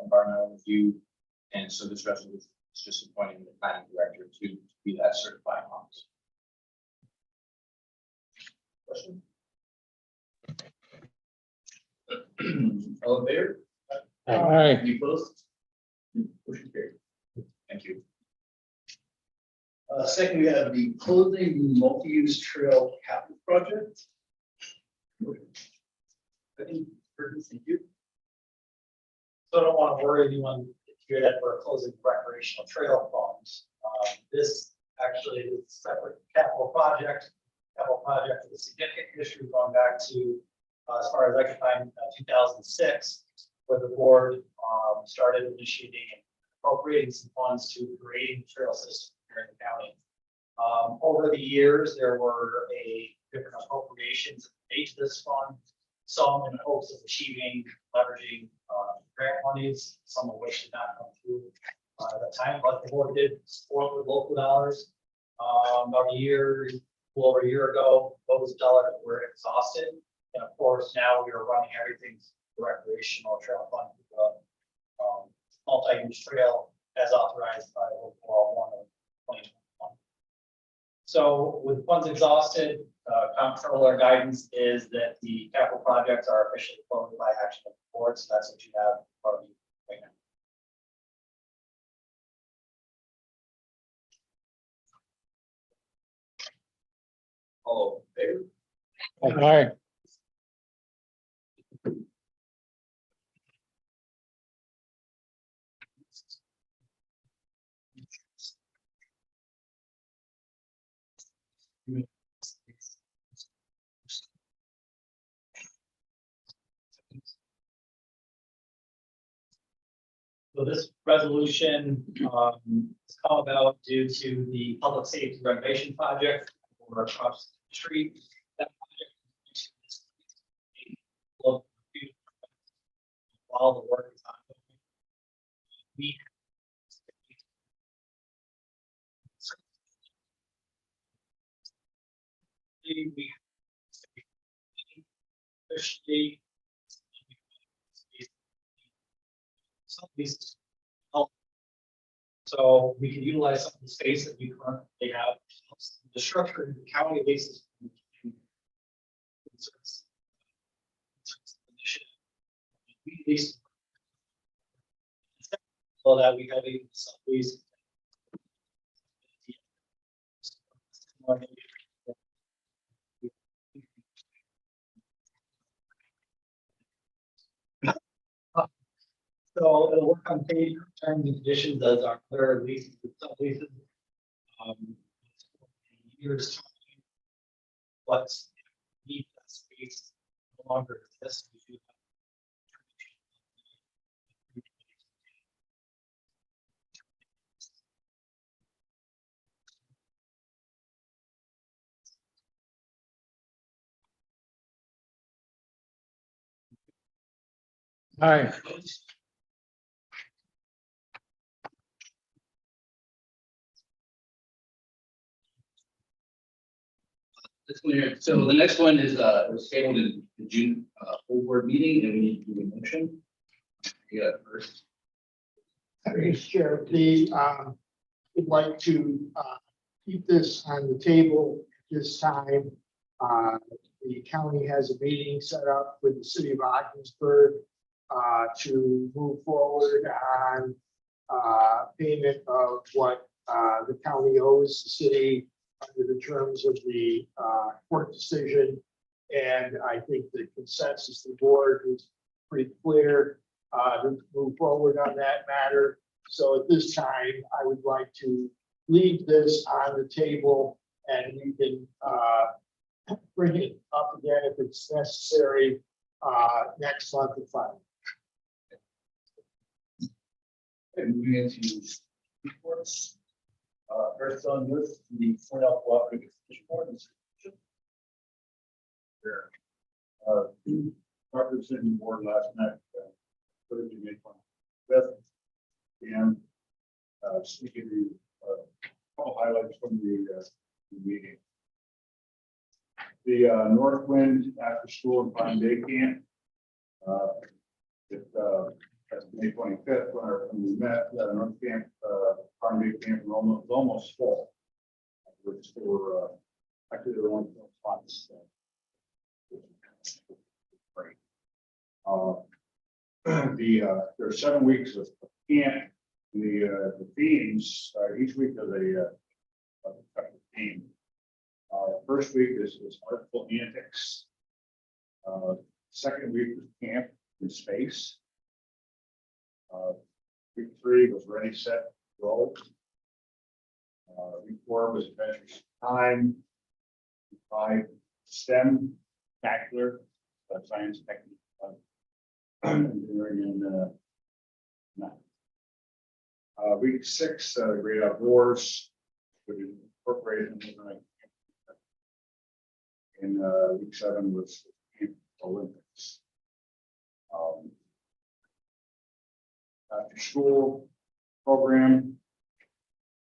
environmental review. And so this resolution is just appointing the planning director to be that certifying officer. Question? All in favor? Aye. Any opposed? Motion carried. Thank you. Second, we have the closing multi-use trail capital project. Thank you. So I don't want to worry anyone here that we're closing recreational trail funds. This actually is a separate capital project. Capital project with a significant history going back to, as far as I can find, 2006, where the board started initiating and appropriating some funds to creating the trail system here in the county. Over the years, there were different appropriations made to this fund, some in hopes of achieving, leveraging grant monies, some of which did not come through at the time, but the board did support with local dollars. About a year, over a year ago, those dollars were exhausted. And of course, now we are running everything through the recreational trail fund, multi-use trail as authorized by local law 1 of 2021. So with funds exhausted, comptroller guidance is that the capital projects are officially closed by action of the board. So that's what you have in front of you right now. All in favor? Aye. So this resolution has come about due to the public safety renovation project or across the street. That project while the work is ongoing. We especially some of these help. So we can utilize some of the space that we currently have. The structure in the county basis. So that we have some of these. So it'll work on paid terms and conditions as our other leases and subleases. Years time. But need that space no longer exists. We do Aye. This one here. So the next one is, it was tabled in the June, full board meeting, and we need to do a motion. Yeah, first. Mr. Chair, would like to keep this on the table at this time. the county has a meeting set up with the city of Ogdensburg to move forward on payment of what the county owes the city under the terms of the court decision. And I think the consensus of the board is pretty clear to move forward on that matter. So at this time, I would like to leave this on the table and we can bring it up again if it's necessary next month at 5. And moving into reports. First on this, the Cornell Cooperative Fish Board. There. Cooperative City Board last night, Thursday, May 25th. And speaking to a couple highlights from the meeting. The Northwind After School and Farm Day Camp. That's May 25th, when we met, North Camp, Farm Day Camp enrollment was almost full. Which were, actually, there were only 4 spots. Great. There are 7 weeks of camp. The themes, each week has a theme. First week is artful antics. Second week is camp in space. Week 3 was ready, set, roll. Week 4 was adventures time. Week 5 STEM, spectacular, science, technique, engineering, and math. Week 6, great outdoors, which is incorporated into and week 7 was Olympics. After school program,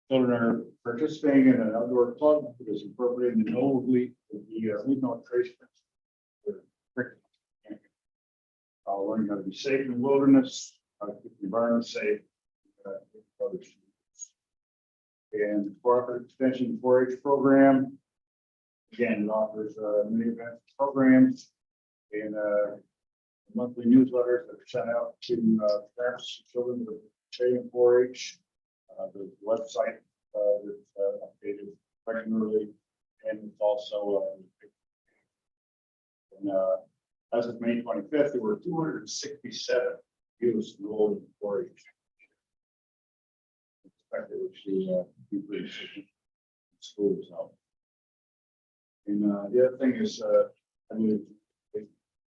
children are participating in an outdoor club that is incorporated in the regional trace. Learning how to be safe in the wilderness, how to keep the environment safe. And the cooperative extension 4-H program. Again, it offers many events, programs, and monthly newsletters that are sent out to parents and children with in 4-H. The website that's updated regularly, and it's also as of May 25th, there were 267 youths enrolled in 4-H. Expected to schools out. And the other thing is, I mean,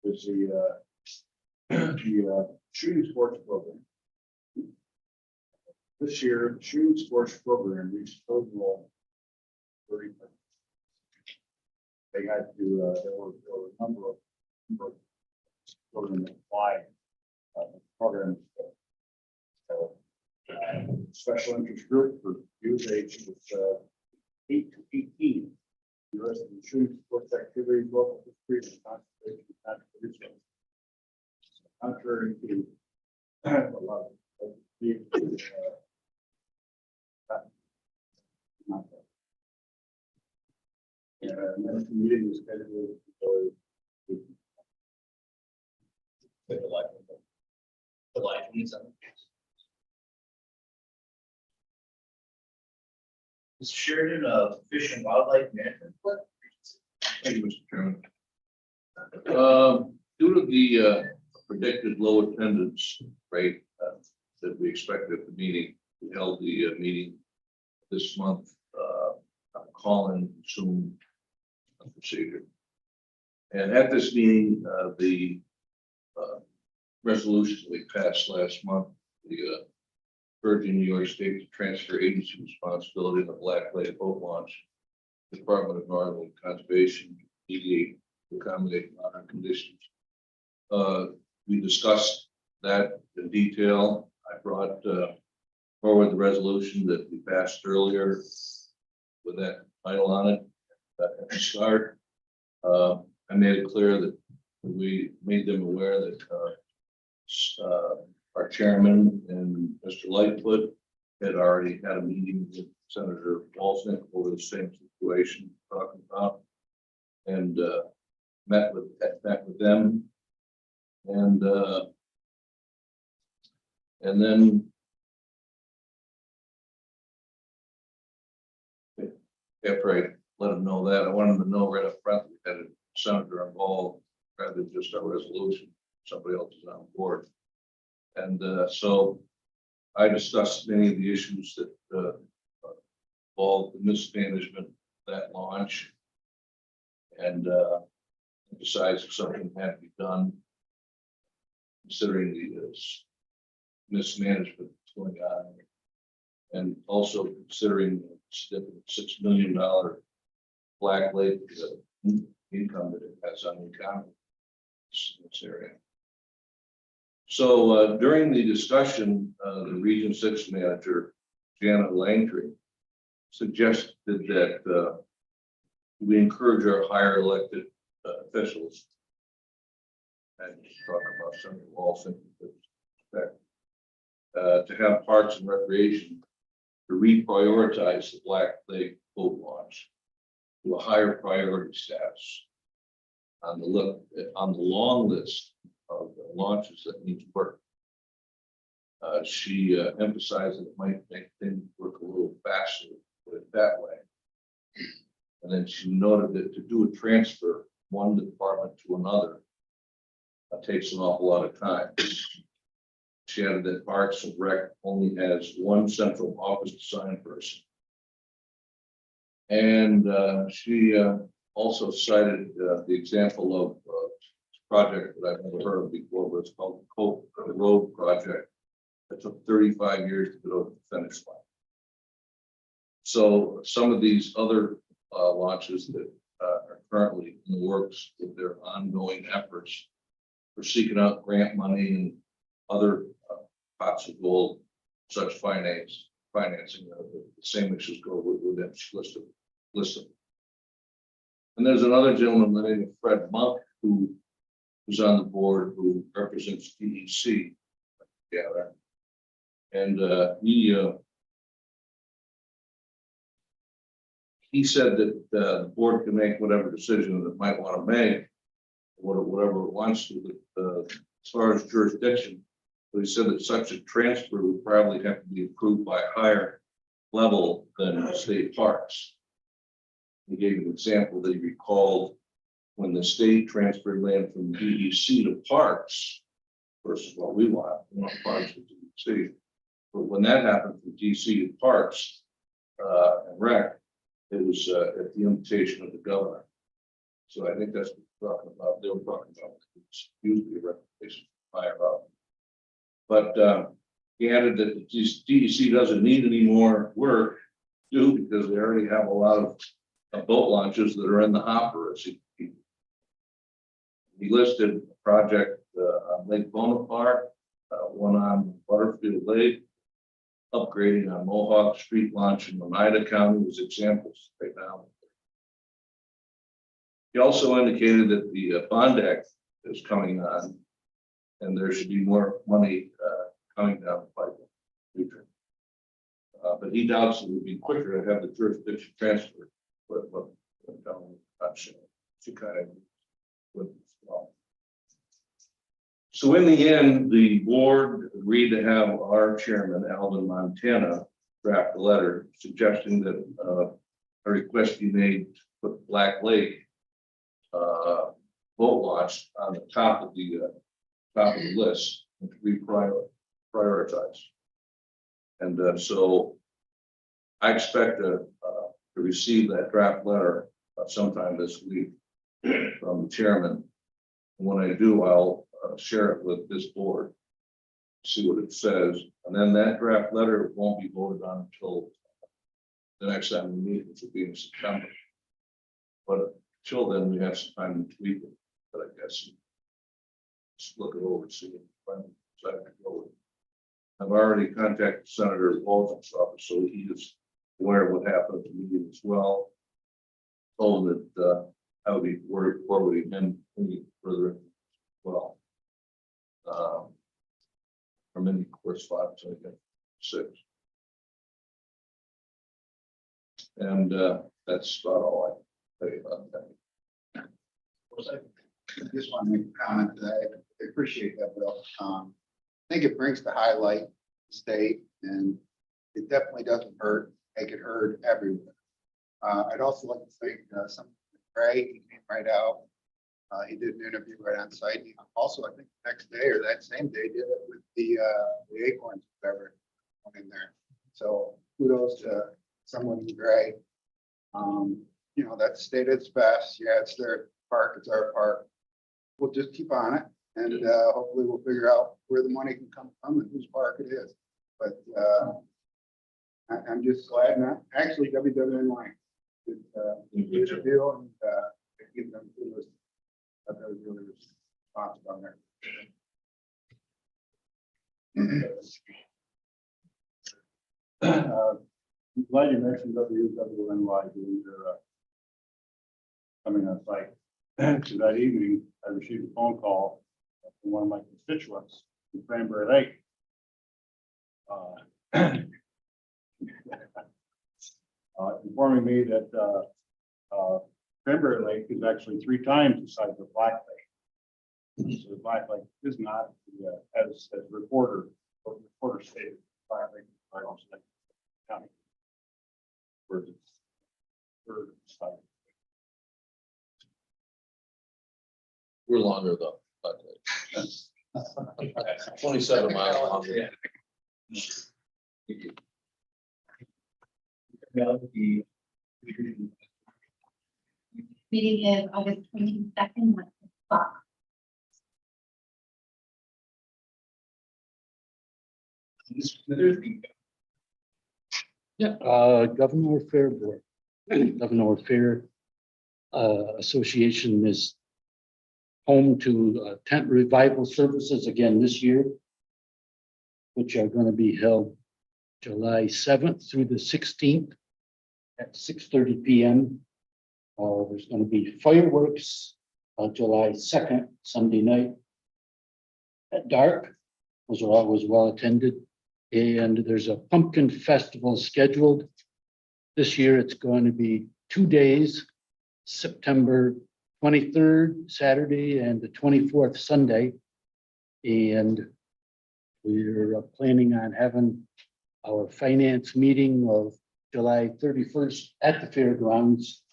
is the shooting sports program. This year, the shooting sports program reached overall 30. They had to, there were a number of children that applied programs. Special interest group for youth age was 8 to 18. The rest of the shooting sports activities, local history, and conservation. Contrary to a lot of the and then the meeting was scheduled for July 27th. Mr. Sheridan, Fish and Wildlife Management. Thank you, Mr. Chairman. Due to the predicted low attendance rate that we expected at the meeting, we held the meeting this month, call-in Zoom procedure. And at this meeting, the resolution we passed last month, the urging New York State to transfer agency responsibility of the Black Lake boat launch, Department of Environmental Conservation, mediate to accommodate modern conditions. We discussed that in detail. I brought forward the resolution that we passed earlier with that title on it at the start. I made it clear that we made them aware that our chairman and Mr. Lightfoot had already had a meeting with Senator Walznick over the same situation we're talking about. And met with them. And then after I let them know that, I wanted them to know right up front that we had a senator involved rather than just our resolution. Somebody else is on board. And so I discussed many of the issues that involved the mismanagement of that launch. And emphasized if something had to be done, considering the mismanagement that's going on. And also considering the significant $6 million Black Lake income that it has on the economy in this area. So during the discussion, the Region 6 manager, Janet Langtree, suggested that we encourage our higher elected officials, and talking about Senator Walson, to have Parks and Recreation to reprioritize the Black Lake boat launch to a higher priority status on the long list of launches that need to work. She emphasized that it might make things work a little faster, put it that way. And then she noted that to do a transfer one department to another takes an awful lot of time. She added that Parks and Rec only has one central office assigned person. And she also cited the example of a project that I've never heard of before, but it's called the Cope Road Project. That took 35 years to get over the finish line. So some of these other launches that are currently in the works with their ongoing efforts for seeking out grant money and other pots of gold, such financing. The same issues go with them. She listed. And there's another gentleman by the name of Fred Monk who's on the board who represents DEC. Yeah, and he said that the board can make whatever decision it might want to make, whatever it wants to, but as far as jurisdiction, but he said that such a transfer would probably have to be approved by a higher level than state parks. He gave an example that he recalled when the state transferred land from DEC to parks versus what we want parks to DEC. But when that happened from DC to parks and rec, it was at the invitation of the governor. So I think that's what we're talking about. They were talking about it's usually a reputation higher up. But he added that the DEC doesn't need any more work to do because they already have a lot of boat launches that are in the hopper. As he listed a project on Lake Bonaparte, one on Butterfield Lake, upgrading on Mohawk Street launch in Oneida County as examples right now. He also indicated that the Bond Act is coming on and there should be more money coming down the pipeline in the future. But he doubts it would be quicker to have the jurisdiction transferred. But I'm sure she kind of would. So in the end, the board agreed to have our chairman, Alvin Montana, draft a letter suggesting that a request be made to put Black Lake boat launch on the top of the list and to prioritize. And so I expect to receive that draft letter sometime this week from the chairman. And when I do, I'll share it with this board, see what it says, and then that draft letter won't be voted on until the next time we meet, which will be in September. But until then, we have some time to tweak it, but I guess just look it over and see if I'm deciding to go with it. I've already contacted Senator Walton's office, so he is aware of what happened at the meeting as well. Told him that I would be forwarding him any further as well. From any correspondence I get 6. And that's about all I can say about that. just want to make a comment that I appreciate that, Bill. I think it brings to highlight the state, and it definitely doesn't hurt, make it heard everywhere. I'd also like to thank some Ray, he came right out. He did an interview right on site. He also, I think the next day or that same day, did it with the acorns, whatever, in there. So kudos to someone Gray. You know, that state at its best. Yeah, it's their park, it's our park. We'll just keep on it, and hopefully we'll figure out where the money can come from and whose park it is. But I'm just glad not, actually WWNY did interview and give them kudos. That was really responsible on there. I'm glad you mentioned WWNY doing their coming on site. So that evening, I received a phone call from one of my constituents in Cranberry Lake. Informing me that Cranberry Lake is actually 3 times the size of Black Lake. So the Black Lake is not, as reporter stated, Black Lake is right on Snake County. Where it's third side. We're longer though. But 27 miles longer. Meeting is August 22nd, 1:00. Yeah, Governor Fair Board, Governor Fair Association is home to tent revival services again this year, which are going to be held July 7th through the 16th at 6:30 p.m. There's going to be fireworks July 2nd, Sunday night at dark. Those are always well attended. And there's a pumpkin festival scheduled. This year, it's going to be 2 days, September 23rd, Saturday, and the 24th, Sunday. And we're planning on having our finance meeting of July 31st at the fairgrounds.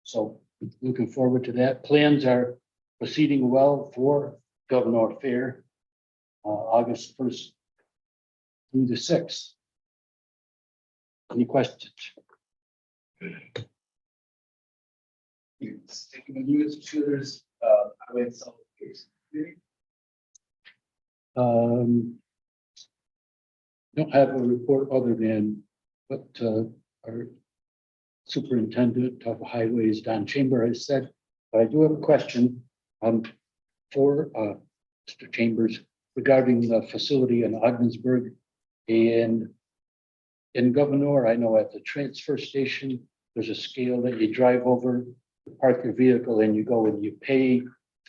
So looking forward to that. Plans are proceeding well for Governor Fair, August 1st through the 6th. Any questions? Sticking with you, Mr. Schuler's, highway and solid waste committee. Don't have a report other than what our superintendent of highways, Don Chamber, has said. But I do have a question for Mr. Chambers regarding the facility in Ogdensburg. And in Governor, I know at the transfer station, there's a scale that you drive over, you park your vehicle, and you go and you pay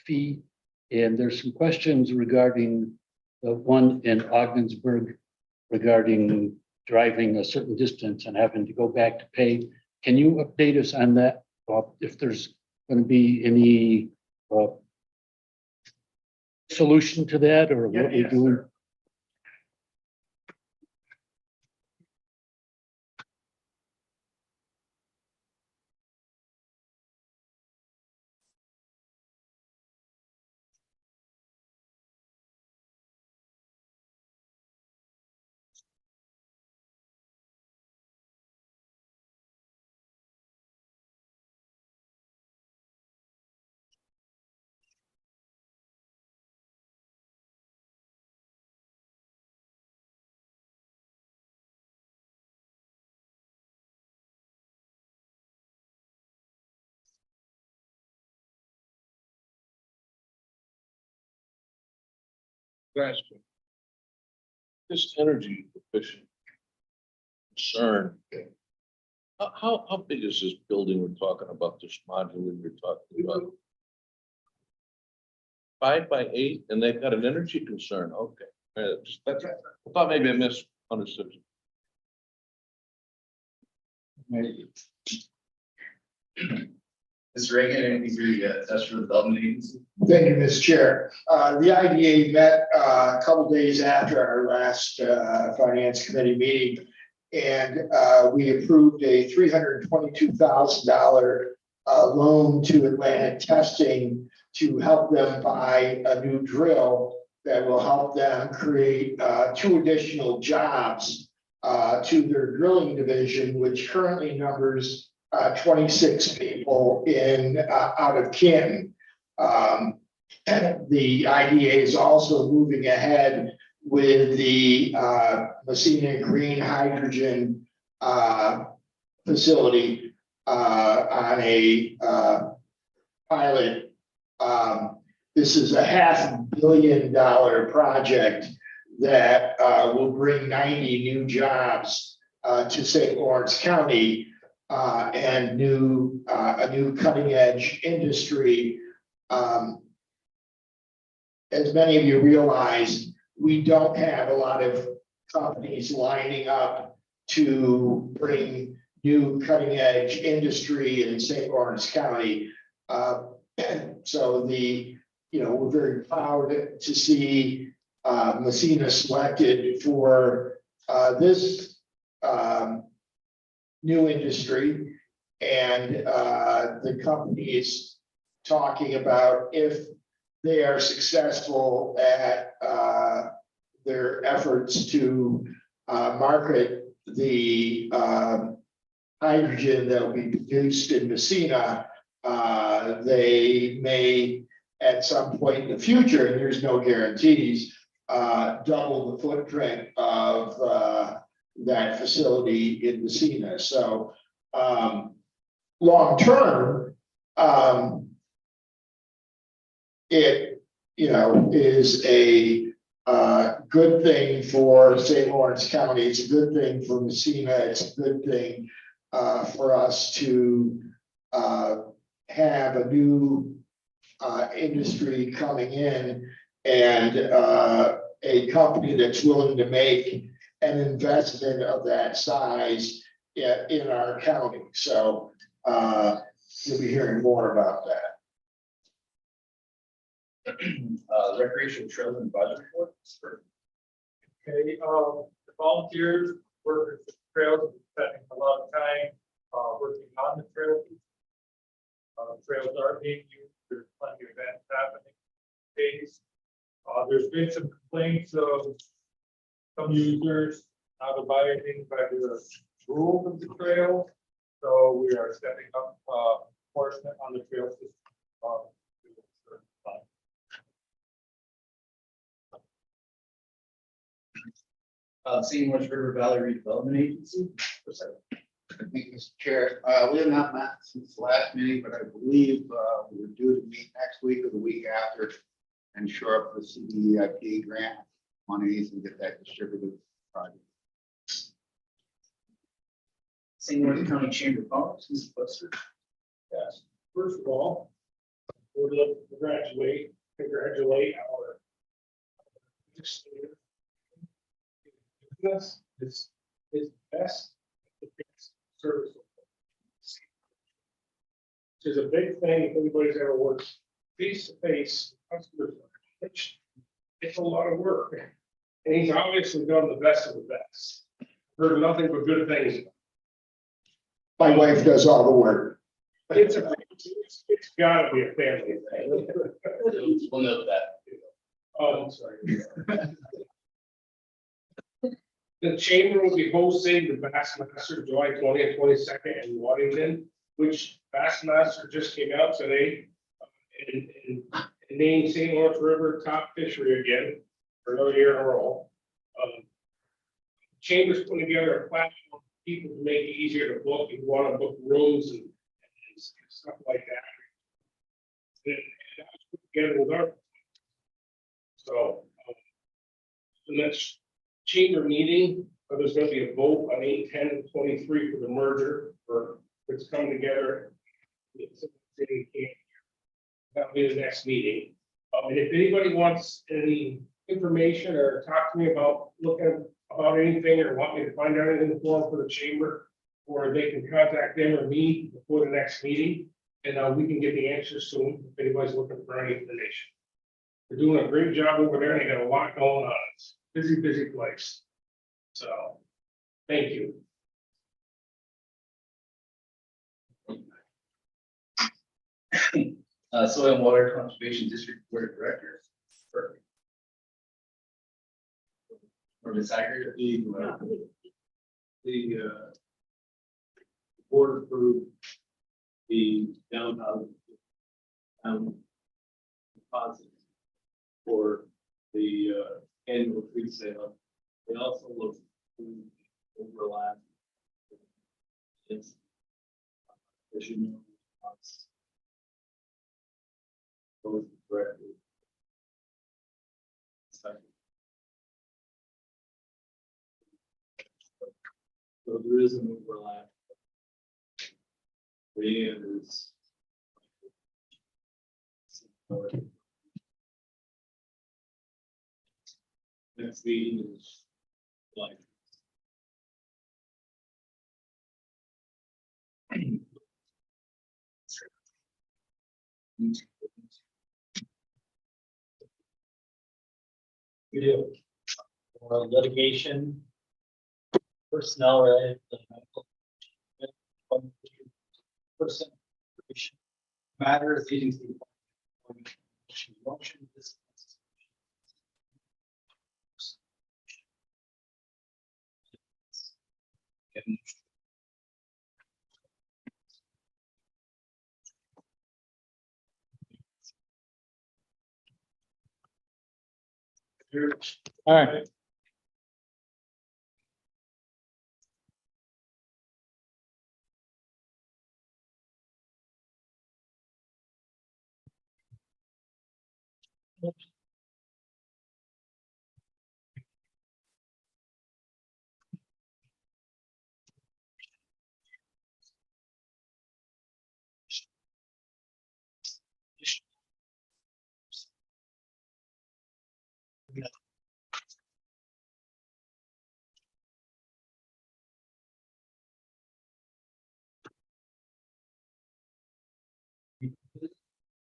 fee. And there's some questions regarding the one in Ogdensburg regarding driving a certain distance and having to go back to pay. Can you update us on that? If there's going to be any solution to that, or what we're doing? Question. This energy efficient concern. How big is this building we're talking about, this modular you're talking about? 5 by 8, and they've got an energy concern, okay. That's, I thought maybe I misunderstood. Mr. Reagan, anything for the Industrial Development Agency? Thank you, Mr. Chair. The IDA met a couple days after our last Finance Committee meeting. And we approved a $322,000 loan to Atlantic Testing to help them buy a new drill that will help them create 2 additional jobs to their drilling division, which currently numbers 26 people in out of Canton. The IDA is also moving ahead with the Messina Green Hydrogen facility on a pilot. This is a $500 million project that will bring 90 new jobs to St. Lawrence County and a new cutting edge industry. As many of you realize, we don't have a lot of companies lining up to bring new cutting edge industry in St. Lawrence County. So we're very proud to see Messina selected for this new industry, and the company is talking about if they are successful at their efforts to market the hydrogen that will be produced in Messina, they may at some point in the future, and there's no guarantees, double the footprint of that facility in Messina. So long term, it is a good thing for St. Lawrence County. It's a good thing for Messina. It's a good thing for us to have a new industry coming in, and a company that's willing to make an investment of that size in our county. So you'll be hearing more about that. Recreation Trails and Budget Report. Okay, the volunteers work with the trails, spending a lot of time working on the trails. Trails are being used, there's plenty of events happening days. There's been some complaints of some users not abiding by the rules of the trail. So we are stepping up enforcement on the trail system. St. Lawrence River Valley Redevelopment Agency. Thank you, Mr. Chair. We have not met since the last meeting, but I believe we were due to meet next week or the week after and shore up the CDEIP grant monies and get that distributed project. St. Lawrence County Chamber of Commerce, Mr. Buster. Yes, first of all, we'd like to congratulate our legislators. This is best service. Which is a big thing if anybody's ever worked face to face customers. It's a lot of work. And he's obviously done the best of the best. Heard nothing but good things. My wife does all the work. It's gotta be a family thing. We'll note that. Oh, I'm sorry. The chamber will be hosting the Bassmaster July 20th, 22nd in Waddington, which Bassmaster just came out today and named St. Lawrence River top fishery again for another year in a row. Chamber's putting together a platform for people to make it easier to book. If you want to book rooms and stuff like that. And that was put together with our. So the next chamber meeting, there's going to be a vote on 8/10/23 for the merger, for it's coming together. That'll be the next meeting. And if anybody wants any information or talk to me about looking about anything or want me to find out anything for the chamber, or they can contact them or me before the next meeting. And we can get the answers soon if anybody's looking for any information. They're doing a great job over there. They got a lot going on. It's a busy, busy place. So, thank you. Soil and Water Conservation District Board of Directors. Or Ms. Iger. The board approved the downtown deposit for the annual tree sale. They also looked to overlap. It's, as you know, both directly. Second. So there is an overlap. The end is. Next meeting is like. We do. Litigation. Personnel related. To medical person. Matters leading to. Motion. All right.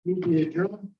Move the adjournment.